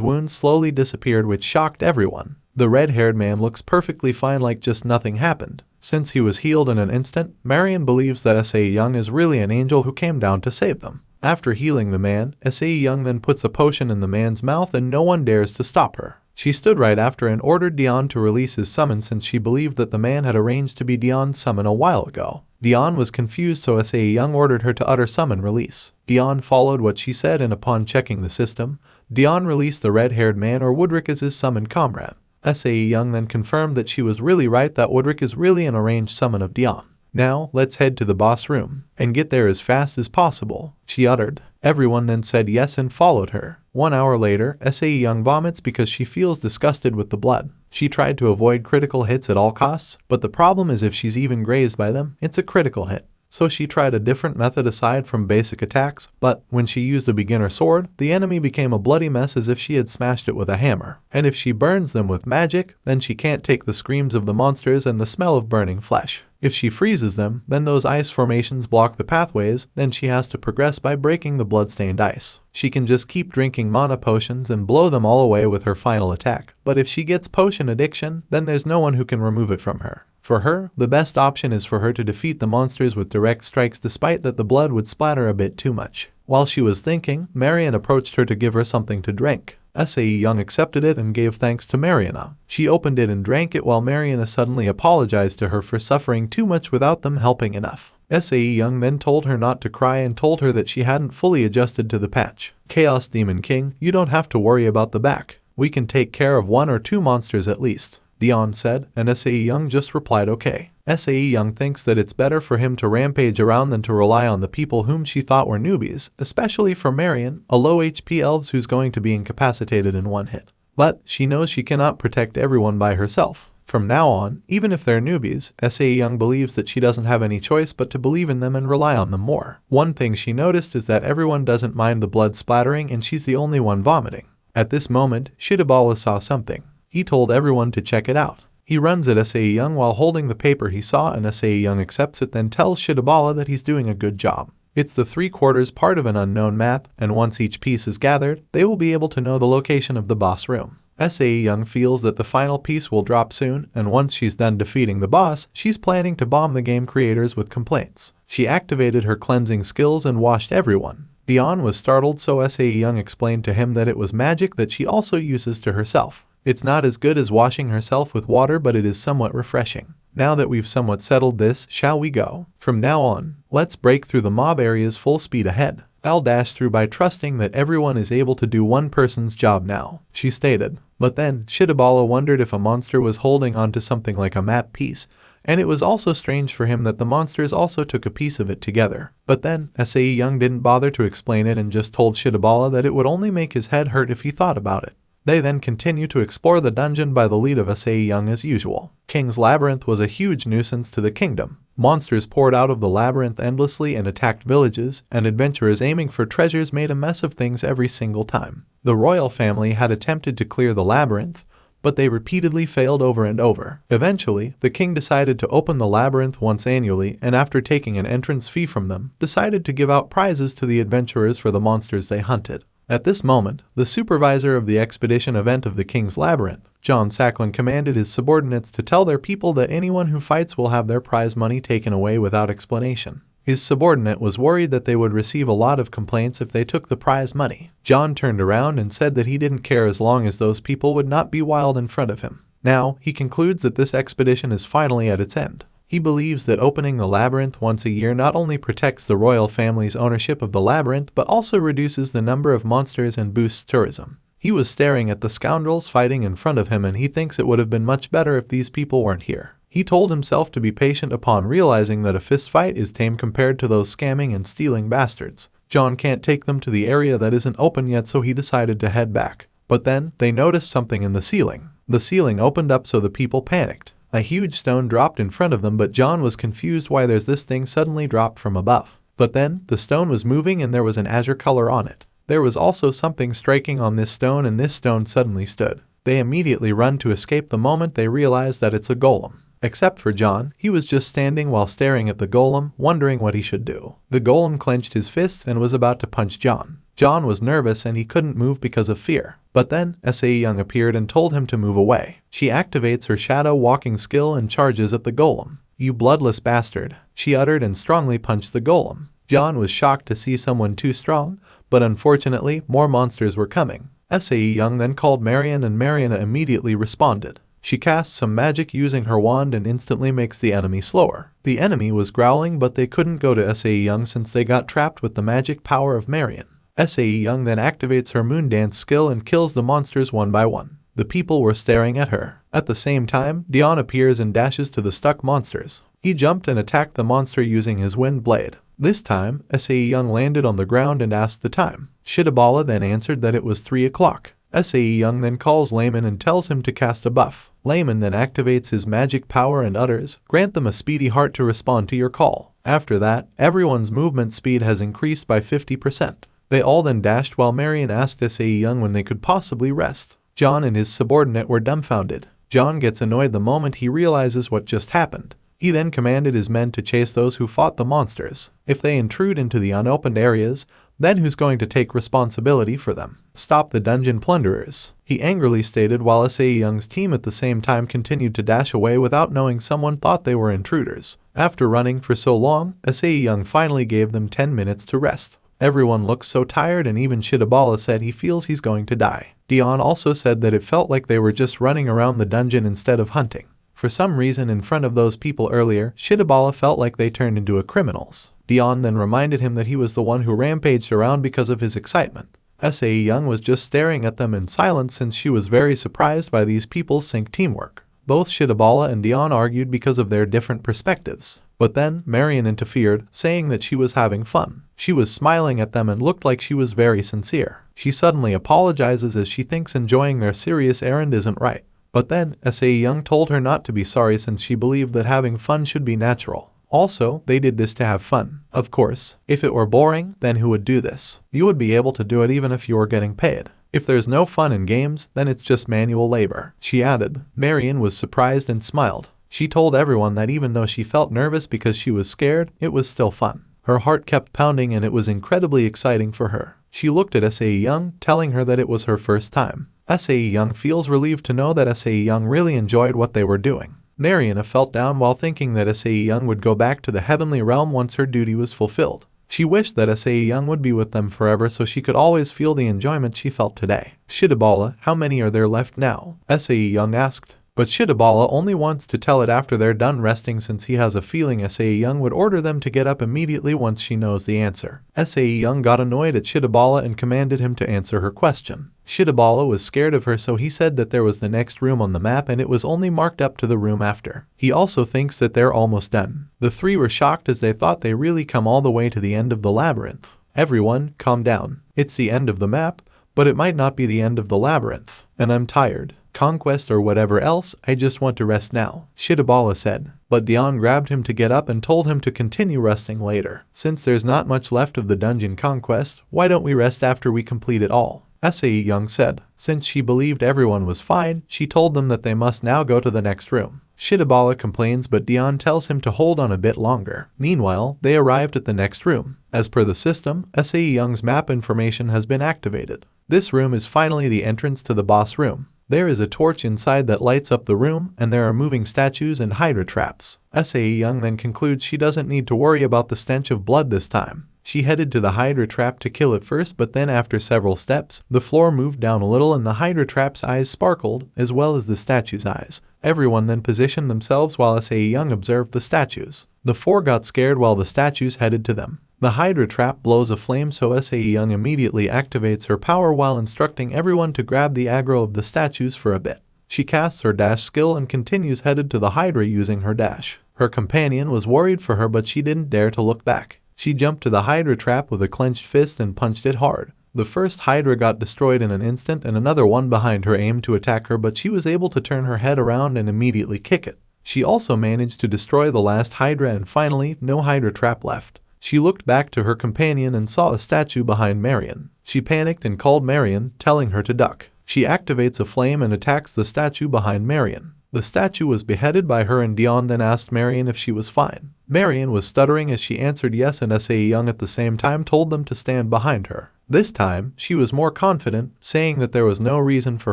wounds slowly disappeared, which shocked everyone. The red-haired man looks perfectly fine, like just nothing happened. Since he was healed in an instant, Marion believes that Sae-Young is really an angel who came down to save them. After healing the man, Sae-Young then puts a potion in the man's mouth and no one dares to stop her. She stood right after and ordered Dion to release his summon, since she believed that the man had arranged to be Dion's summon a while ago. Dion was confused, so Sae-Young ordered her to utter summon release. Dion followed what she said, and upon checking the system, Dion released the red-haired man, or Woodrick, as his summoned comrade. Sae-Young then confirmed that she was really right, that Woodrick is really an arranged summon of Dion. Now, let's head to the boss room, and get there as fast as possible, she uttered. Everyone then said yes and followed her. 1 hour later, Sae-Young vomits because she feels disgusted with the blood. She tried to avoid critical hits at all costs, but the problem is if she's even grazed by them, it's a critical hit. So she tried a different method aside from basic attacks, but when she used a beginner sword, the enemy became a bloody mess as if she had smashed it with a hammer. And if she burns them with magic, then she can't take the screams of the monsters and the smell of burning flesh. If she freezes them, then those ice formations block the pathways, then she has to progress by breaking the bloodstained ice. She can just keep drinking mana potions and blow them all away with her final attack, but if she gets potion addiction, then there's no one who can remove it from her. For her, the best option is for her to defeat the monsters with direct strikes, despite that the blood would splatter a bit too much. While she was thinking, Marion approached her to give her something to drink. Sae-Young accepted it and gave thanks to Mariana. She opened it and drank it, while Mariana suddenly apologized to her for suffering too much without them helping enough. Sae-Young then told her not to cry and told her that she hadn't fully adjusted to the patch. Chaos Demon King, you don't have to worry about the back. We can take care of 1 or 2 monsters at least, Dion said, and Sae-Young just replied okay. Sae-Young thinks that it's better for him to rampage around than to rely on the people whom she thought were newbies, especially for Marion, a low HP elves who's going to be incapacitated in 1 hit. But she knows she cannot protect everyone by herself. From now on, even if they're newbies, Sae-Young believes that she doesn't have any choice but to believe in them and rely on them more. One thing she noticed is that everyone doesn't mind the blood splattering and she's the only one vomiting. At this moment, Shidabala saw something. He told everyone to check it out. He runs at Sae-Young while holding the paper he saw, and Sae-Young accepts it, then tells Shidabala that he's doing a good job. It's the 3/4 part of an unknown map, and once each piece is gathered, they will be able to know the location of the boss room. Sae-Young feels that the final piece will drop soon, and once she's done defeating the boss, she's planning to bomb the game creators with complaints. She activated her cleansing skills and washed everyone. Dion was startled, so Sae-Young explained to him that it was magic that she also uses to herself. It's not as good as washing herself with water, but it is somewhat refreshing. Now that we've somewhat settled this, shall we go? From now on, let's break through the mob areas full speed ahead. I'll dash through by trusting that everyone is able to do one person's job now, she stated. But then, Shidabala wondered if a monster was holding onto something like a map piece, and it was also strange for him that the monsters also took a piece of it together. But then, Sae-Young didn't bother to explain it and just told Shidabala that it would only make his head hurt if he thought about it. They then continue to explore the dungeon by the lead of Sae-Young as usual. King's Labyrinth was a huge nuisance to the kingdom. Monsters poured out of the labyrinth endlessly and attacked villages, and adventurers aiming for treasures made a mess of things every single time. The royal family had attempted to clear the labyrinth, but they repeatedly failed over and over. Eventually, the king decided to open the labyrinth once annually, and after taking an entrance fee from them, decided to give out prizes to the adventurers for the monsters they hunted. At this moment, the supervisor of the expedition event of the King's Labyrinth, John Sacklin, commanded his subordinates to tell their people that anyone who fights will have their prize money taken away without explanation. His subordinate was worried that they would receive a lot of complaints if they took the prize money. John turned around and said that he didn't care as long as those people would not be wild in front of him. Now, he concludes that this expedition is finally at its end. He believes that opening the labyrinth once a year not only protects the royal family's ownership of the labyrinth but also reduces the number of monsters and boosts tourism. He was staring at the scoundrels fighting in front of him, and he thinks it would have been much better if these people weren't here. He told himself to be patient upon realizing that a fistfight is tame compared to those scamming and stealing bastards. John can't take them to the area that isn't open yet, so he decided to head back. But then, they noticed something in the ceiling. The ceiling opened up, so the people panicked. A huge stone dropped in front of them, but John was confused why there's this thing suddenly dropped from above. But then, the stone was moving and there was an azure color on it. There was also something striking on this stone, and this stone suddenly stood. They immediately run to escape the moment they realize that it's a golem. Except for John, he was just standing while staring at the golem, wondering what he should do. The golem clenched his fists and was about to punch John. John was nervous and he couldn't move because of fear. But then, Sae-Young appeared and told him to move away. She activates her shadow walking skill and charges at the golem. "You bloodless bastard," she uttered, and strongly punched the golem. John was shocked to see someone too strong, but unfortunately, more monsters were coming. Sae-Young then called Marion, and Marion immediately responded. She casts some magic using her wand and instantly makes the enemy slower. The enemy was growling, but they couldn't go to Sae-Young since they got trapped with the magic power of Marion. Sae-Young then activates her moon dance skill and kills the monsters one by one. The people were staring at her. At the same time, Dion appears and dashes to the stuck monsters. He jumped and attacked the monster using his wind blade. This time, Sae-Young landed on the ground and asked the time. Shidabala then answered that it was 3 o'clock. Sae-Young then calls Layman and tells him to cast a buff. Layman then activates his magic power and utters, "Grant them a speedy heart to respond to your call." After that, everyone's movement speed has increased by 50%. They all then dashed while Marion asked Sae-Young when they could possibly rest. John and his subordinate were dumbfounded. John gets annoyed the moment he realizes what just happened. He then commanded his men to chase those who fought the monsters. If they intrude into the unopened areas, then who's going to take responsibility for them? Stop the dungeon plunderers, he angrily stated, while Sae-Young's team at the same time continued to dash away without knowing someone thought they were intruders. After running for so long, Sae-Young finally gave them 10 minutes to rest. Everyone looked so tired, and even Shidabala said he feels he's going to die. Dion also said that it felt like they were just running around the dungeon instead of hunting. For some reason, in front of those people earlier, Shidabala felt like they turned into criminals. Dion then reminded him that he was the one who rampaged around because of his excitement. Sae-Young was just staring at them in silence since she was very surprised by these people's sync teamwork. Both Shidabala and Dion argued because of their different perspectives. But then, Marion interfered, saying that she was having fun. She was smiling at them and looked like she was very sincere. She suddenly apologizes as she thinks enjoying their serious errand isn't right. But then, Sae-Young told her not to be sorry since she believed that having fun should be natural. Also, they did this to have fun. Of course, if it were boring, then who would do this? You would be able to do it even if you were getting paid. If there's no fun in games, then it's just manual labor, she added. Marion was surprised and smiled. She told everyone that even though she felt nervous because she was scared, it was still fun. Her heart kept pounding and it was incredibly exciting for her. She looked at Sae-Young, telling her that it was her first time. Sae-Young feels relieved to know that Sae-Young really enjoyed what they were doing. Marion felt down while thinking that Sae-Young would go back to the heavenly realm once her duty was fulfilled. She wished that Sae-Young would be with them forever so she could always feel the enjoyment she felt today. Shidabala, how many are there left now? Sae-Young asked. But Shidabala only wants to tell it after they're done resting since he has a feeling Sae-Young would order them to get up immediately once she knows the answer. Sae-Young got annoyed at Shidabala and commanded him to answer her question. Shidabala was scared of her, so he said that there was the next room on the map and it was only marked up to the room after. He also thinks that they're almost done. The three were shocked as they thought they really come all the way to the end of the labyrinth. Everyone, calm down. It's the end of the map, but it might not be the end of the labyrinth. And I'm tired. Conquest or whatever else, I just want to rest now, Shidabala said. But Dion grabbed him to get up and told him to continue resting later. Since there's not much left of the dungeon conquest, why don't we rest after we complete it all? Sae-Young said. Since she believed everyone was fine, she told them that they must now go to the next room. Shidabala complains, but Dion tells him to hold on a bit longer. Meanwhile, they arrived at the next room. As per the system, Sae-Young's map information has been activated. This room is finally the entrance to the boss room. There is a torch inside that lights up the room, and there are moving statues and hydra traps. Sae-Young then concludes she doesn't need to worry about the stench of blood this time. She headed to the hydra trap to kill it first, but then after several steps, the floor moved down a little and the hydra trap's eyes sparkled, as well as the statue's eyes. Everyone then positioned themselves while Sae-Young observed the statues. The four got scared while the statues headed to them. The hydra trap blows a flame, so Sae-Young immediately activates her power while instructing everyone to grab the aggro of the statues for a bit. She casts her dash skill and continues headed to the Hydra using her dash. Her companion was worried for her, but she didn't dare to look back. She jumped to the Hydra trap with a clenched fist and punched it hard. The first Hydra got destroyed in an instant and another one behind her aimed to attack her, but she was able to turn her head around and immediately kick it. She also managed to destroy the last Hydra and finally, no Hydra trap left. She looked back to her companion and saw a statue behind Marion. She panicked and called Marion, telling her to duck. She activates a flame and attacks the statue behind Marion. The statue was beheaded by her and Dion then asked Marion if she was fine. Marion was stuttering as she answered yes, and Sae-Young at the same time told them to stand behind her. This time, she was more confident, saying that there was no reason for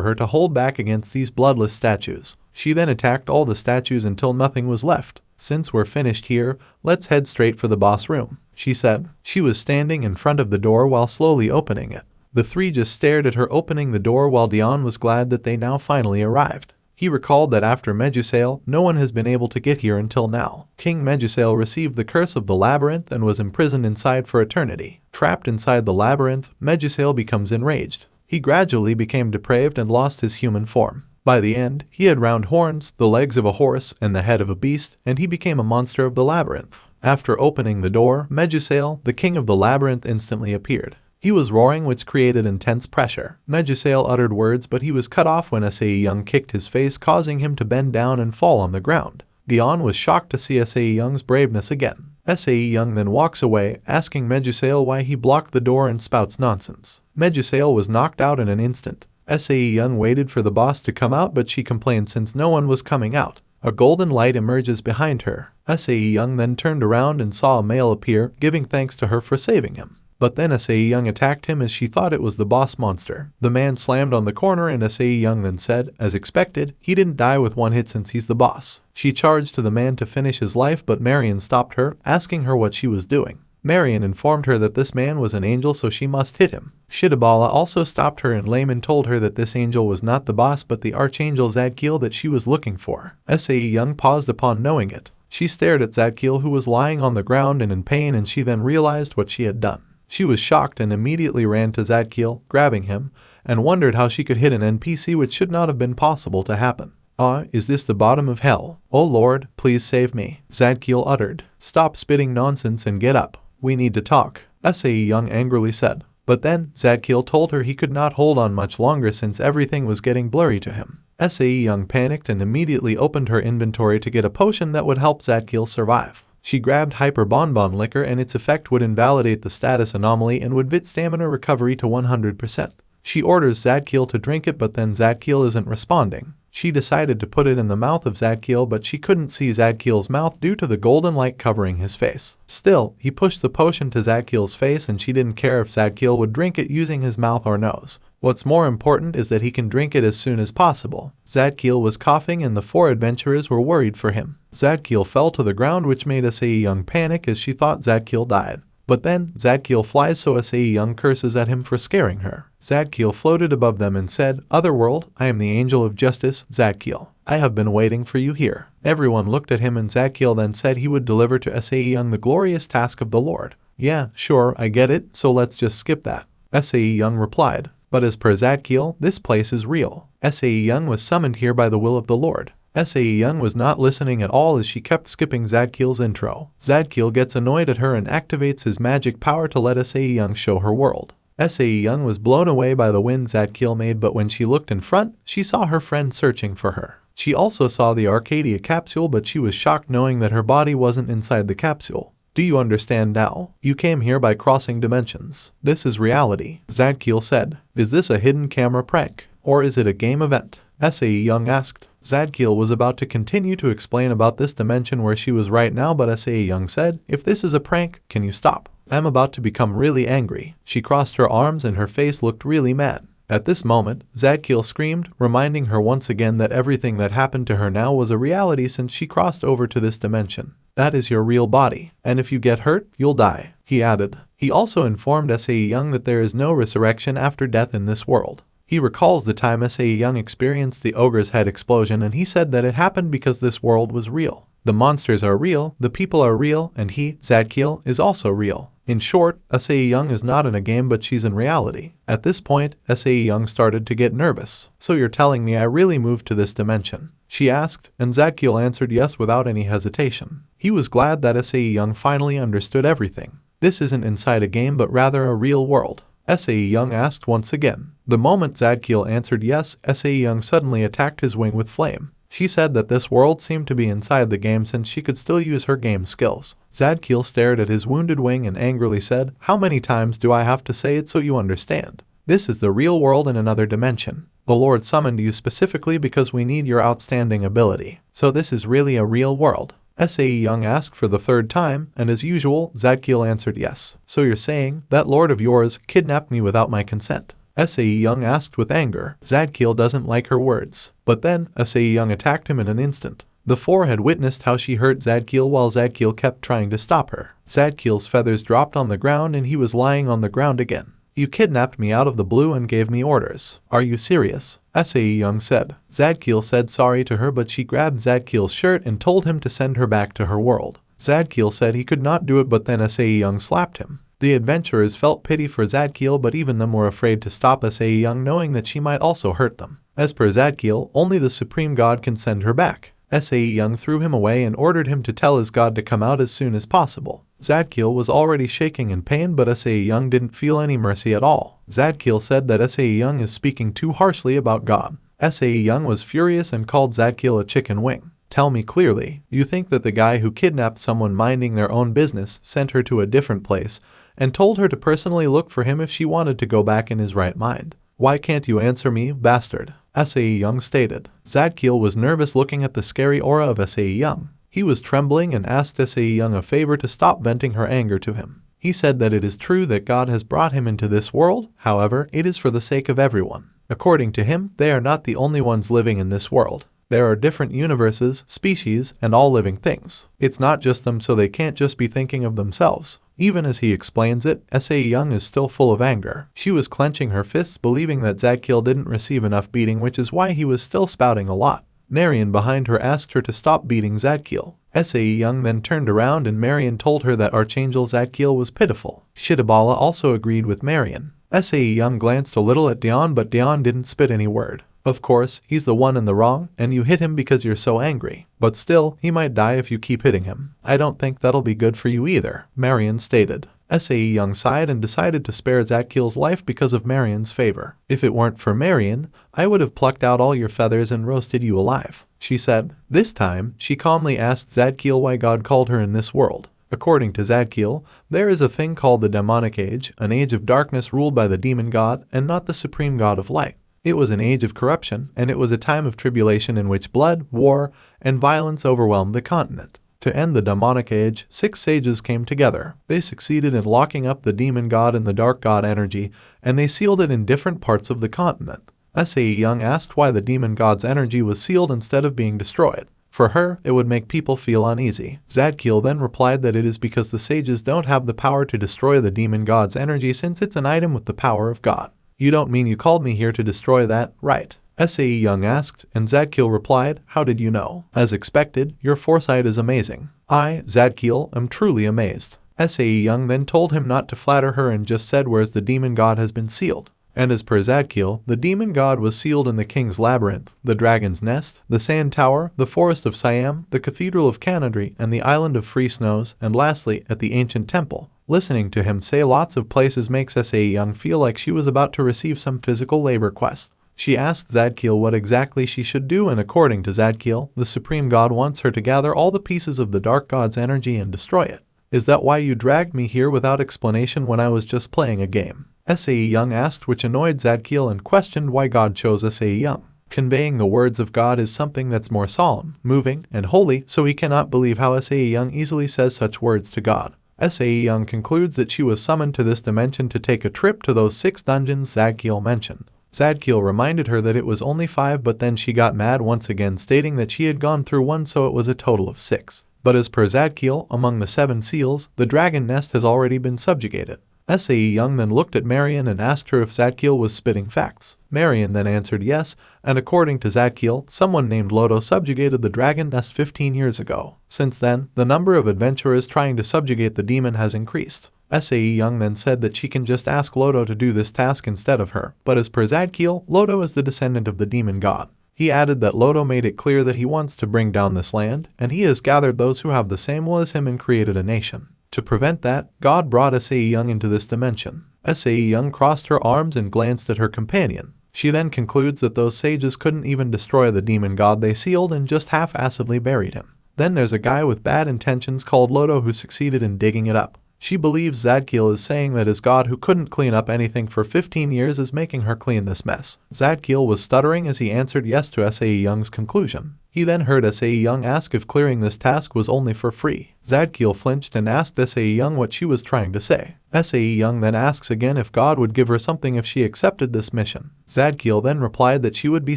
her to hold back against these bloodless statues. She then attacked all the statues until nothing was left. Since we're finished here, let's head straight for the boss room, she said. She was standing in front of the door while slowly opening it. The three just stared at her opening the door while Dion was glad that they now finally arrived. He recalled that after Medusail, no one has been able to get here until now. King Medusail received the curse of the labyrinth and was imprisoned inside for eternity. Trapped inside the labyrinth, Medusail becomes enraged. He gradually became depraved and lost his human form. By the end, he had round horns, the legs of a horse, and the head of a beast, and he became a monster of the labyrinth. After opening the door, Medusail, the king of the labyrinth, instantly appeared. He was roaring, which created intense pressure. Medusail uttered words, but he was cut off when Sae-Young kicked his face, causing him to bend down and fall on the ground. Dion was shocked to see Sae-Young's braveness again. Sae-Young then walks away, asking Medusail why he blocked the door and spouts nonsense. Medusail was knocked out in an instant. Sae-Young waited for the boss to come out, but she complained since no one was coming out. A golden light emerges behind her. Sae-Young then turned around and saw a male appear, giving thanks to her for saving him. But then Sae-Young attacked him as she thought it was the boss monster. The man slammed on the corner and Sae-Young then said, as expected, he didn't die with one hit since he's the boss. She charged to the man to finish his life, but Marion stopped her, asking her what she was doing. Marion informed her that this man was an angel, so she must hit him. Shidabala also stopped her and Layman told her that this angel was not the boss but the archangel Zadkiel that she was looking for. Sae-Young paused upon knowing it. She stared at Zadkiel, who was lying on the ground and in pain, and she then realized what she had done. She was shocked and immediately ran to Zadkiel, grabbing him, and wondered how she could hit an NPC, which should not have been possible to happen. Is this the bottom of hell? Oh Lord, please save me, Zadkiel uttered. Stop spitting nonsense and get up. We need to talk, Sae-Young angrily said. But then, Zadkiel told her he could not hold on much longer since everything was getting blurry to him. Sae-Young panicked and immediately opened her inventory to get a potion that would help Zadkiel survive. She grabbed Hyper Bonbon Liquor and its effect would invalidate the status anomaly and would bit stamina recovery to 100%. She orders Zadkiel to drink it, but then Zadkiel isn't responding. She decided to put it in the mouth of Zadkiel, but she couldn't see Zadkiel's mouth due to the golden light covering his face. Still, he pushed the potion to Zadkiel's face and she didn't care if Zadkiel would drink it using his mouth or nose. What's more important is that he can drink it as soon as possible. Zadkiel was coughing and the four adventurers were worried for him. Zadkiel fell to the ground, which made Sae-Young panic as she thought Zadkiel died. But then, Zadkiel flies, so Sae-Young curses at him for scaring her. Zadkiel floated above them and said, Otherworld, I am the angel of justice, Zadkiel. I have been waiting for you here. Everyone looked at him and Zadkiel then said he would deliver to Sae-Young the glorious task of the Lord. Yeah, sure, I get it, so let's just skip that. Sae-Young replied. But as per Zadkiel, this place is real. Sae-Young was summoned here by the will of the Lord. Sae-Young was not listening at all as she kept skipping Zadkiel's intro. Zadkiel gets annoyed at her and activates his magic power to let Sae-Young show her world. Sae-Young was blown away by the wind Zadkiel made, but when she looked in front, she saw her friend searching for her. She also saw the Arcadia capsule, but she was shocked knowing that her body wasn't inside the capsule. Do you understand now? You came here by crossing dimensions. This is reality, Zadkiel said. Is this a hidden camera prank? Or is it a game event? Sae-Young asked. Zadkiel was about to continue to explain about this dimension where she was right now, but Sae-Young said, if this is a prank, can you stop? I'm about to become really angry. She crossed her arms and her face looked really mad. At this moment, Zadkiel screamed, reminding her once again that everything that happened to her now was a reality since she crossed over to this dimension. That is your real body, and if you get hurt, you'll die, he added. He also informed Sae-Young that there is no resurrection after death in this world. He recalls the time Sae-Young experienced the ogre's head explosion, and he said that it happened because this world was real. The monsters are real, the people are real, and he, Zadkiel, is also real. In short, Sae-Young is not in a game but she's in reality. At this point, Sae-Young started to get nervous. So you're telling me I really moved to this dimension? She asked, and Zadkiel answered yes without any hesitation. He was glad that Sae-Young finally understood everything. This isn't inside a game but rather a real world. Sae-Young asked once again. The moment Zadkiel answered yes, Sae-Young suddenly attacked his wing with flame. She said that this world seemed to be inside the game since she could still use her game skills. Zadkiel stared at his wounded wing and angrily said, "How many times do I have to say it so you understand? This is the real world in another dimension. The Lord summoned you specifically because we need your outstanding ability. So this is really a real world?" Sae-Young asked for the third time, and as usual, Zadkiel answered yes. "So you're saying that lord of yours kidnapped me without my consent?" Sae-Young asked with anger. Zadkiel doesn't like her words. But then, Sae-Young attacked him in an instant. The four had witnessed how she hurt Zadkiel while Zadkiel kept trying to stop her. Zadkiel's feathers dropped on the ground and he was lying on the ground again. "You kidnapped me out of the blue and gave me orders. Are you serious?" Sae-Young said. Zadkiel said sorry to her but she grabbed Zadkiel's shirt and told him to send her back to her world. Zadkiel said he could not do it but then Sae-Young slapped him. The adventurers felt pity for Zadkiel but even them were afraid to stop Sae-Young knowing that she might also hurt them. As per Zadkiel, only the Supreme God can send her back. Sae-Young threw him away and ordered him to tell his god to come out as soon as possible. Zadkiel was already shaking in pain but Sae-Young didn't feel any mercy at all. Zadkiel said that Sae-Young is speaking too harshly about God. Sae-Young was furious and called Zadkiel a chicken wing. "Tell me clearly, you think that the guy who kidnapped someone minding their own business sent her to a different place and told her to personally look for him if she wanted to go back in his right mind? Why can't you answer me, bastard?" Sae-Young stated. Zadkiel was nervous looking at the scary aura of Sae-Young. He was trembling and asked Sae-Young a favor to stop venting her anger to him. He said that it is true that God has brought him into this world, however, it is for the sake of everyone. According to him, they are not the only ones living in this world. There are different universes, species, and all living things. It's not just them so they can't just be thinking of themselves. Even as he explains it, Sae-Young is still full of anger. She was clenching her fists believing that Zadkiel didn't receive enough beating which is why he was still spouting a lot. Marion behind her asked her to stop beating Zadkiel. Sae-Young then turned around and Marion told her that Archangel Zadkiel was pitiful. Shidabala also agreed with Marion. Sae-Young glanced a little at Dion but Dion didn't spit any word. "Of course, he's the one in the wrong, and you hit him because you're so angry. But still, he might die if you keep hitting him. I don't think that'll be good for you either," Marion stated. Sae-Young sighed and decided to spare Zadkiel's life because of Marion's favor. "If it weren't for Marion, I would have plucked out all your feathers and roasted you alive," she said. This time, she calmly asked Zadkiel why God called her in this world. According to Zadkiel, there is a thing called the demonic age, an age of darkness ruled by the demon god and not the supreme god of light. It was an age of corruption, and it was a time of tribulation in which blood, war, and violence overwhelmed the continent. To end the demonic age, 6 sages came together. They succeeded in locking up the demon god and the dark god energy, and they sealed it in different parts of the continent. Sae-Young asked why the demon god's energy was sealed instead of being destroyed. For her, it would make people feel uneasy. Zadkiel then replied that it is because the sages don't have the power to destroy the demon god's energy since it's an item with the power of God. "You don't mean you called me here to destroy that, right?" Sae-Young asked, and Zadkiel replied, "How did you know?" "As expected, your foresight is amazing." "I, Zadkiel, am truly amazed." Sae-Young then told him not to flatter her and just said where's the demon god has been sealed. And as per Zadkiel, the demon god was sealed in the king's labyrinth, the dragon's nest, the sand tower, the forest of Siam, the cathedral of Canadry, and the island of free snows, and lastly, at the ancient temple. Listening to him say lots of places makes Sae-Young feel like she was about to receive some physical labor quest. She asked Zadkiel what exactly she should do and according to Zadkiel, the supreme god wants her to gather all the pieces of the dark god's energy and destroy it. "Is that why you dragged me here without explanation when I was just playing a game?" Sae-Young asked, which annoyed Zadkiel and questioned why God chose Sae-Young. Conveying the words of God is something that's more solemn, moving, and holy, so he cannot believe how Sae-Young easily says such words to God. Sae-Young concludes that she was summoned to this dimension to take a trip to those 6 dungeons Zadkiel mentioned. Zadkiel reminded her that it was only 5 but then she got mad once again stating that she had gone through 1 so it was a total of 6. But as per Zadkiel, among the 7 seals, the dragon nest has already been subjugated. Sae-Young then looked at Marion and asked her if Zadkiel was spitting facts. Marion then answered yes, and according to Zadkiel, someone named Loto subjugated the dragon nest 15 years ago. Since then, the number of adventurers trying to subjugate the demon has increased. Sae-Young then said that she can just ask Lodo to do this task instead of her, but as per Zadkiel, Lodo is the descendant of the demon god. He added that Lodo made it clear that he wants to bring down this land, and he has gathered those who have the same will as him and created a nation. To prevent that, God brought Sae-Young into this dimension. Sae-Young crossed her arms and glanced at her companion. She then concludes that those sages couldn't even destroy the demon god they sealed and just half-assedly buried him. Then there's a guy with bad intentions called Lodo who succeeded in digging it up. She believes Zadkiel is saying that his god who couldn't clean up anything for 15 years is making her clean this mess. Zadkiel was stuttering as he answered yes to Sae-Young's conclusion. He then heard Sae-Young ask if clearing this task was only for free. Zadkiel flinched and asked Sae-Young what she was trying to say. Sae-Young then asks again if God would give her something if she accepted this mission. Zadkiel then replied that she would be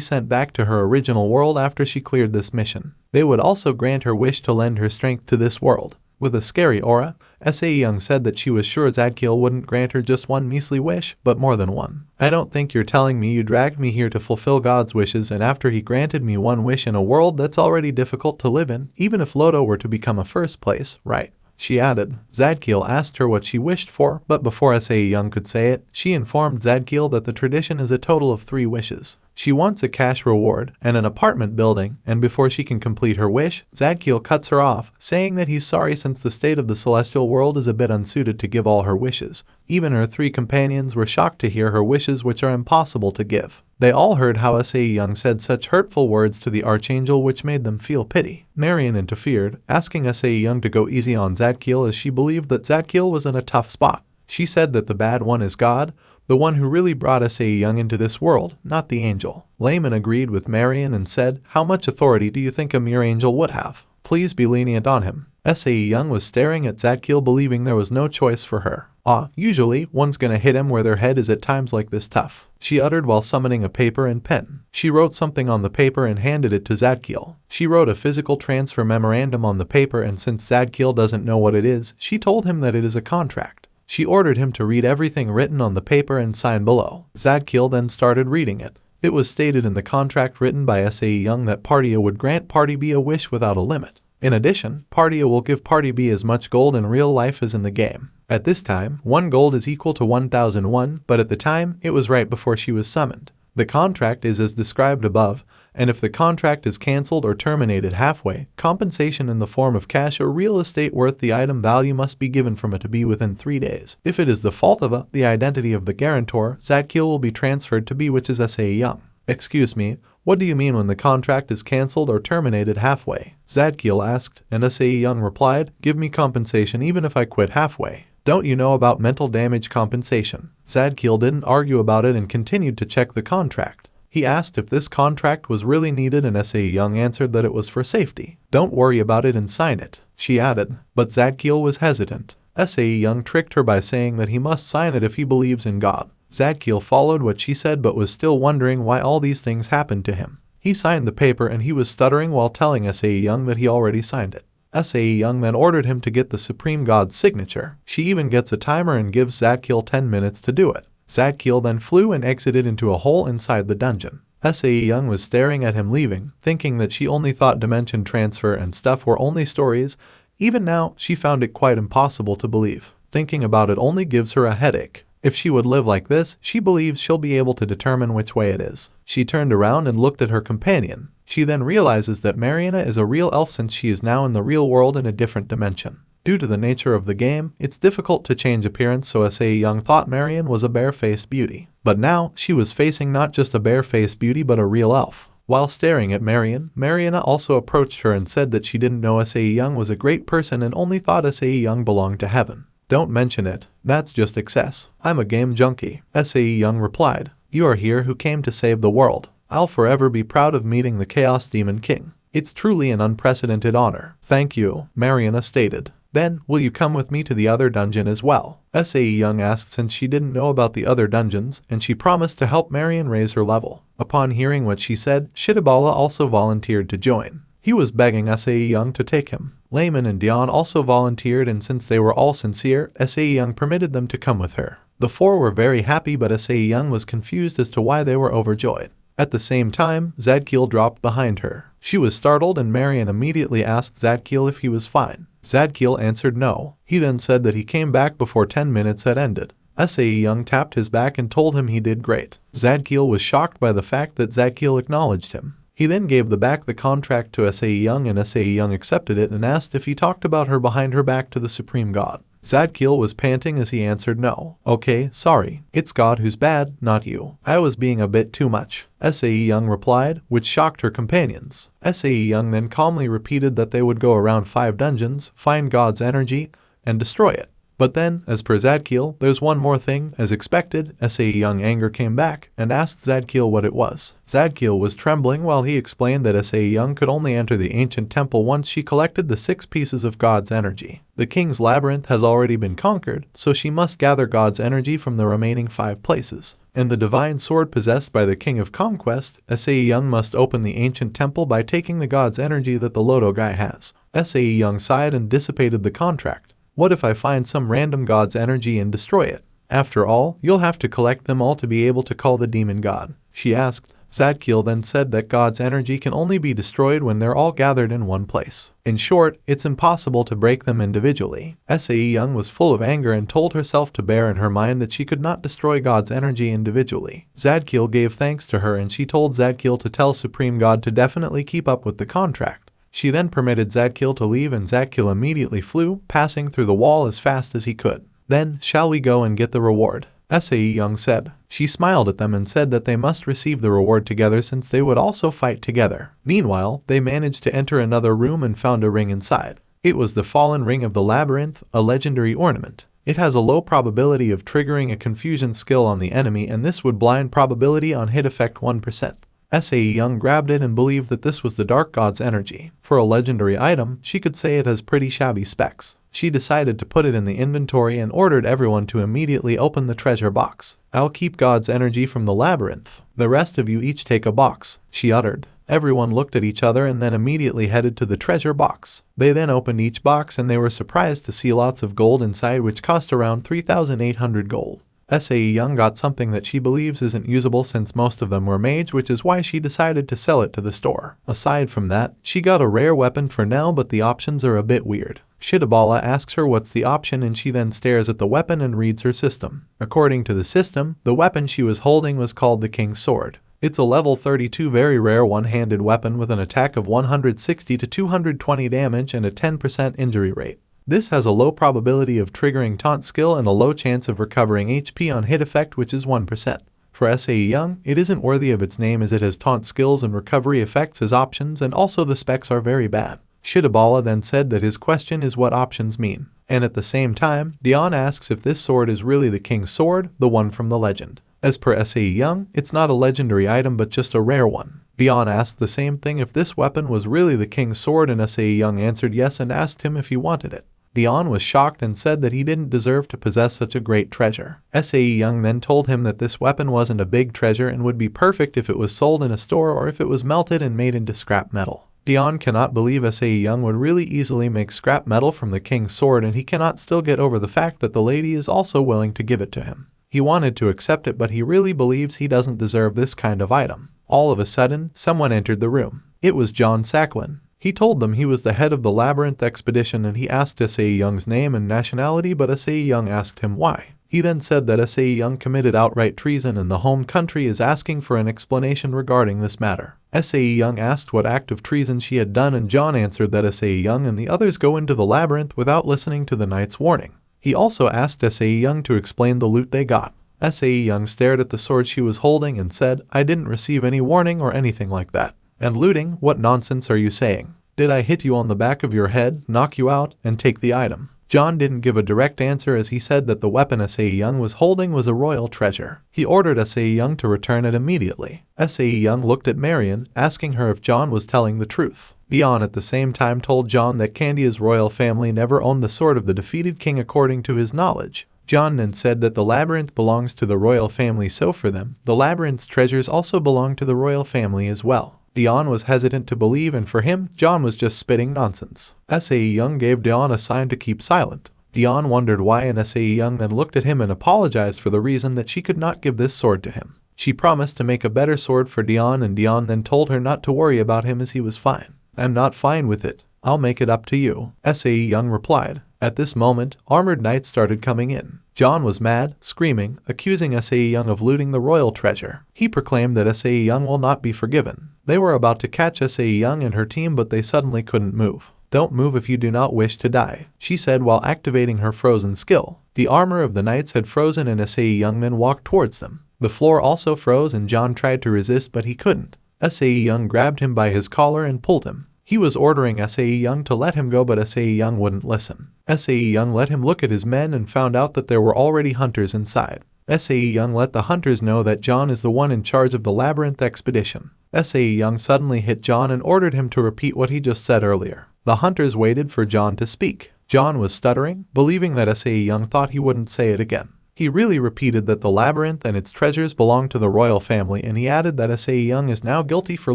sent back to her original world after she cleared this mission. They would also grant her wish to lend her strength to this world. With a scary aura, Sae-Young said that she was sure Zadkiel wouldn't grant her just one measly wish, but more than one. I don't think you're telling me you dragged me here to fulfill God's wishes, and after he granted me one wish in a world that's already difficult to live in, even if Lodo were to become a first place, right? She added. Zadkiel asked her what she wished for, but before Sae-Young could say it, she informed Zadkiel that the tradition is a total of 3 wishes. She wants a cash reward and an apartment building, and before she can complete her wish, Zadkiel cuts her off, saying that he's sorry since the state of the celestial world is a bit unsuited to give all her wishes. Even her 3 companions were shocked to hear her wishes, which are impossible to give. They all heard how Sae-Young said such hurtful words to the archangel, which made them feel pity. Marion interfered, asking Sae-Young to go easy on Zadkiel as she believed that Zadkiel was in a tough spot. She said that the bad one is God, the one who really brought Sae-Young into this world, not the angel. Layman agreed with Marion and said, "How much authority do you think a mere angel would have? Please be lenient on him." Sae-Young was staring at Zadkiel, believing there was no choice for her. Usually, one's gonna hit him where their head is at times like this tough, she uttered while summoning a paper and pen. She wrote something on the paper and handed it to Zadkiel. She wrote a physical transfer memorandum on the paper, and since Zadkiel doesn't know what it is, she told him that it is a contract. She ordered him to read everything written on the paper and sign below. Zadkiel then started reading it. It was stated in the contract written by Sae-Young that Partia would grant Party B a wish without a limit. In addition, Partia will give Party B as much gold in real life as in the game. At this time, 1 gold is equal to 1001, but at the time, it was right before she was summoned. The contract is as described above, and if the contract is cancelled or terminated halfway, compensation in the form of cash or real estate worth the item value must be given from it to be within 3 days. If it is the fault of the identity of the guarantor, Zadkiel will be transferred to B, which is Sae-Young. Excuse me, what do you mean when the contract is cancelled or terminated halfway? Zadkiel asked, and Sae-Young replied, "Give me compensation even if I quit halfway. Don't you know about mental damage compensation?" Zadkiel didn't argue about it and continued to check the contract. He asked if this contract was really needed, and Sae-Young answered that it was for safety. "Don't worry about it and sign it," she added. But Zadkiel was hesitant. Sae-Young tricked her by saying that he must sign it if he believes in God. Zadkiel followed what she said but was still wondering why all these things happened to him. He signed the paper and he was stuttering while telling Sae-Young that he already signed it. Sae-Young then ordered him to get the Supreme God's signature. She even gets a timer and gives Zadkiel 10 minutes to do it. Zadkiel then flew and exited into a hole inside the dungeon. Sae-Young was staring at him leaving, thinking that she only thought dimension transfer and stuff were only stories. Even now, she found it quite impossible to believe. Thinking about it only gives her a headache. If she would live like this, she believes she'll be able to determine which way it is. She turned around and looked at her companion. She then realizes that Mariana is a real elf since she is now in the real world in a different dimension. Due to the nature of the game, it's difficult to change appearance, so Sae-Young thought Marian was a bare-faced beauty. But now, she was facing not just a bare-faced beauty but a real elf. While staring at Mariana also approached her and said that she didn't know Sae-Young was a great person and only thought Sae-Young belonged to heaven. "Don't mention it, that's just excess. I'm a game junkie," Sae-Young replied. "You are here who came to save the world. I'll forever be proud of meeting the Chaos Demon King. It's truly an unprecedented honor." "Thank you," Mariana stated. "Then, will you come with me to the other dungeon as well?" Sae-Young asked since she didn't know about the other dungeons, and she promised to help Marian raise her level. Upon hearing what she said, Shittabala also volunteered to join. He was begging Sae-Young to take him. Layman and Dion also volunteered, and since they were all sincere, Sae-Young permitted them to come with her. The 4 were very happy, but Sae-Young was confused as to why they were overjoyed. At the same time, Zadkiel dropped behind her. She was startled and Marian immediately asked Zadkiel if he was fine. Zadkiel answered no. He then said that he came back before 10 minutes had ended. Sae-Young tapped his back and told him he did great. Zadkiel was shocked by the fact that Zadkiel acknowledged him. He then gave the contract to Sae-Young, and Sae-Young accepted it and asked if he talked about her behind her back to the supreme god. Zadkiel was panting as he answered no. Okay, sorry. It's God who's bad, not you. I was being a bit too much. Sae-Young replied, which shocked her companions. Sae-Young then calmly repeated that they would go around 5 dungeons, find God's energy, and destroy it. But then, as per Zadkiel, there's one more thing. As expected, Sae-Young anger came back and asked Zadkiel what it was. Zadkiel was trembling while he explained that Sae-Young could only enter the ancient temple once she collected the 6 pieces of God's energy. The king's labyrinth has already been conquered, so she must gather God's energy from the remaining 5 places. And the divine sword possessed by the king of conquest, Sae-Young must open the ancient temple by taking the God's energy that the Loto guy has. Sae-Young sighed and dissipated the contract. What if I find some random god's energy and destroy it? After all, you'll have to collect them all to be able to call the demon god, she asked. Zadkiel then said that God's energy can only be destroyed when they're all gathered in one place. In short, it's impossible to break them individually. Sae-Young was full of anger and told herself to bear in her mind that she could not destroy God's energy individually. Zadkiel gave thanks to her, and she told Zadkiel to tell Supreme God to definitely keep up with the contract. She then permitted Zadkiel to leave, and Zadkiel immediately flew, passing through the wall as fast as he could. Then, shall we go and get the reward? Sae-Young said. She smiled at them and said that they must receive the reward together since they would also fight together. Meanwhile, they managed to enter another room and found a ring inside. It was the fallen ring of the labyrinth, a legendary ornament. It has a low probability of triggering a confusion skill on the enemy, and this would blind probability on hit effect 1%. Sae-Young grabbed it and believed that this was the Dark God's energy. For a legendary item, she could say it has pretty shabby specs. She decided to put it in the inventory and ordered everyone to immediately open the treasure box. I'll keep God's energy from the labyrinth. The rest of you each take a box, she uttered. Everyone looked at each other and then immediately headed to the treasure box. They then opened each box and they were surprised to see lots of gold inside, which cost around 3,800 gold. Sae-Young got something that she believes isn't usable since most of them were mage, which is why she decided to sell it to the store. Aside from that, she got a rare weapon for now, but the options are a bit weird. Shidabala asks her what's the option, and she then stares at the weapon and reads her system. According to the system, the weapon she was holding was called the King's Sword. It's a level 32 very rare one-handed weapon with an attack of 160 to 220 damage and a 10% injury rate. This has a low probability of triggering taunt skill and a low chance of recovering HP on hit effect, which is 1%. For Sae-Young, it isn't worthy of its name as it has taunt skills and recovery effects as options, and also the specs are very bad. Shidabala then said that his question is what options mean. And at the same time, Dion asks if this sword is really the King's Sword, the one from the legend. As per Sae-Young, it's not a legendary item but just a rare one. Dion asked the same thing if this weapon was really the King's Sword, and Sae-Young answered yes and asked him if he wanted it. Dion was shocked and said that he didn't deserve to possess such a great treasure. Sae-Young then told him that this weapon wasn't a big treasure and would be perfect if it was sold in a store or if it was melted and made into scrap metal. Dion cannot believe Sae-Young would really easily make scrap metal from the King's Sword, and he cannot still get over the fact that the lady is also willing to give it to him. He wanted to accept it, but he really believes he doesn't deserve this kind of item. All of a sudden, someone entered the room. It was John Sacklin. He told them he was the head of the Labyrinth expedition, and he asked Sae-Young's name and nationality, but Sae-Young asked him why. He then said that Sae-Young committed outright treason and the home country is asking for an explanation regarding this matter. Sae-Young asked what act of treason she had done, and John answered that Sae-Young and the others go into the labyrinth without listening to the knight's warning. He also asked Sae-Young to explain the loot they got. Sae-Young stared at the sword she was holding and said, I didn't receive any warning or anything like that. And looting? What nonsense are you saying? Did I hit you on the back of your head, knock you out, and take the item? John didn't give a direct answer, as he said that the weapon Sae-Young was holding was a royal treasure. He ordered Sae-Young to return it immediately. Sae-Young looked at Marion, asking her if John was telling the truth. Dion at the same time told John that Candia's royal family never owned the sword of the defeated king according to his knowledge. John then said that the labyrinth belongs to the royal family, so for them, the labyrinth's treasures also belong to the royal family as well. Dion was hesitant to believe, and for him, John was just spitting nonsense. Sae-Young gave Dion a sign to keep silent. Dion wondered why, and Sae-Young then looked at him and apologized for the reason that she could not give this sword to him. She promised to make a better sword for Dion, and Dion then told her not to worry about him as he was fine. I'm not fine with it. I'll make it up to you, Sae-Young replied. At this moment, armored knights started coming in. John was mad, screaming, accusing Sae-Young of looting the royal treasure. He proclaimed that Sae-Young will not be forgiven. They were about to catch Sae-Young and her team, but they suddenly couldn't move. Don't move if you do not wish to die, she said while activating her frozen skill. The armor of the knights had frozen and Sae-Young men walked towards them. The floor also froze and John tried to resist but he couldn't. Sae-Young grabbed him by his collar and pulled him. He was ordering Sae-Young to let him go but Sae-Young wouldn't listen. Sae-Young let him look at his men and found out that there were already hunters inside. Sae-Young let the hunters know that John is the one in charge of the labyrinth expedition. Sae-Young suddenly hit John and ordered him to repeat what he just said earlier. The hunters waited for John to speak. John was stuttering, believing that Sae-Young thought he wouldn't say it again. He really repeated that the labyrinth and its treasures belong to the royal family, and he added that Sae-Young is now guilty for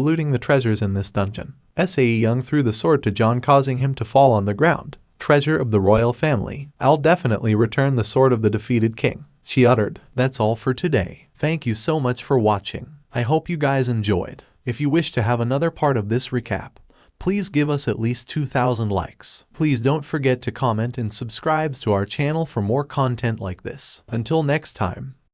looting the treasures in this dungeon. Sae-Young threw the sword to John, causing him to fall on the ground. Treasure of the royal family. I'll definitely return the sword of the defeated king, she uttered. That's all for today. Thank you so much for watching. I hope you guys enjoyed. If you wish to have another part of this recap, please give us at least 2,000 likes. Please don't forget to comment and subscribe to our channel for more content like this. Until next time.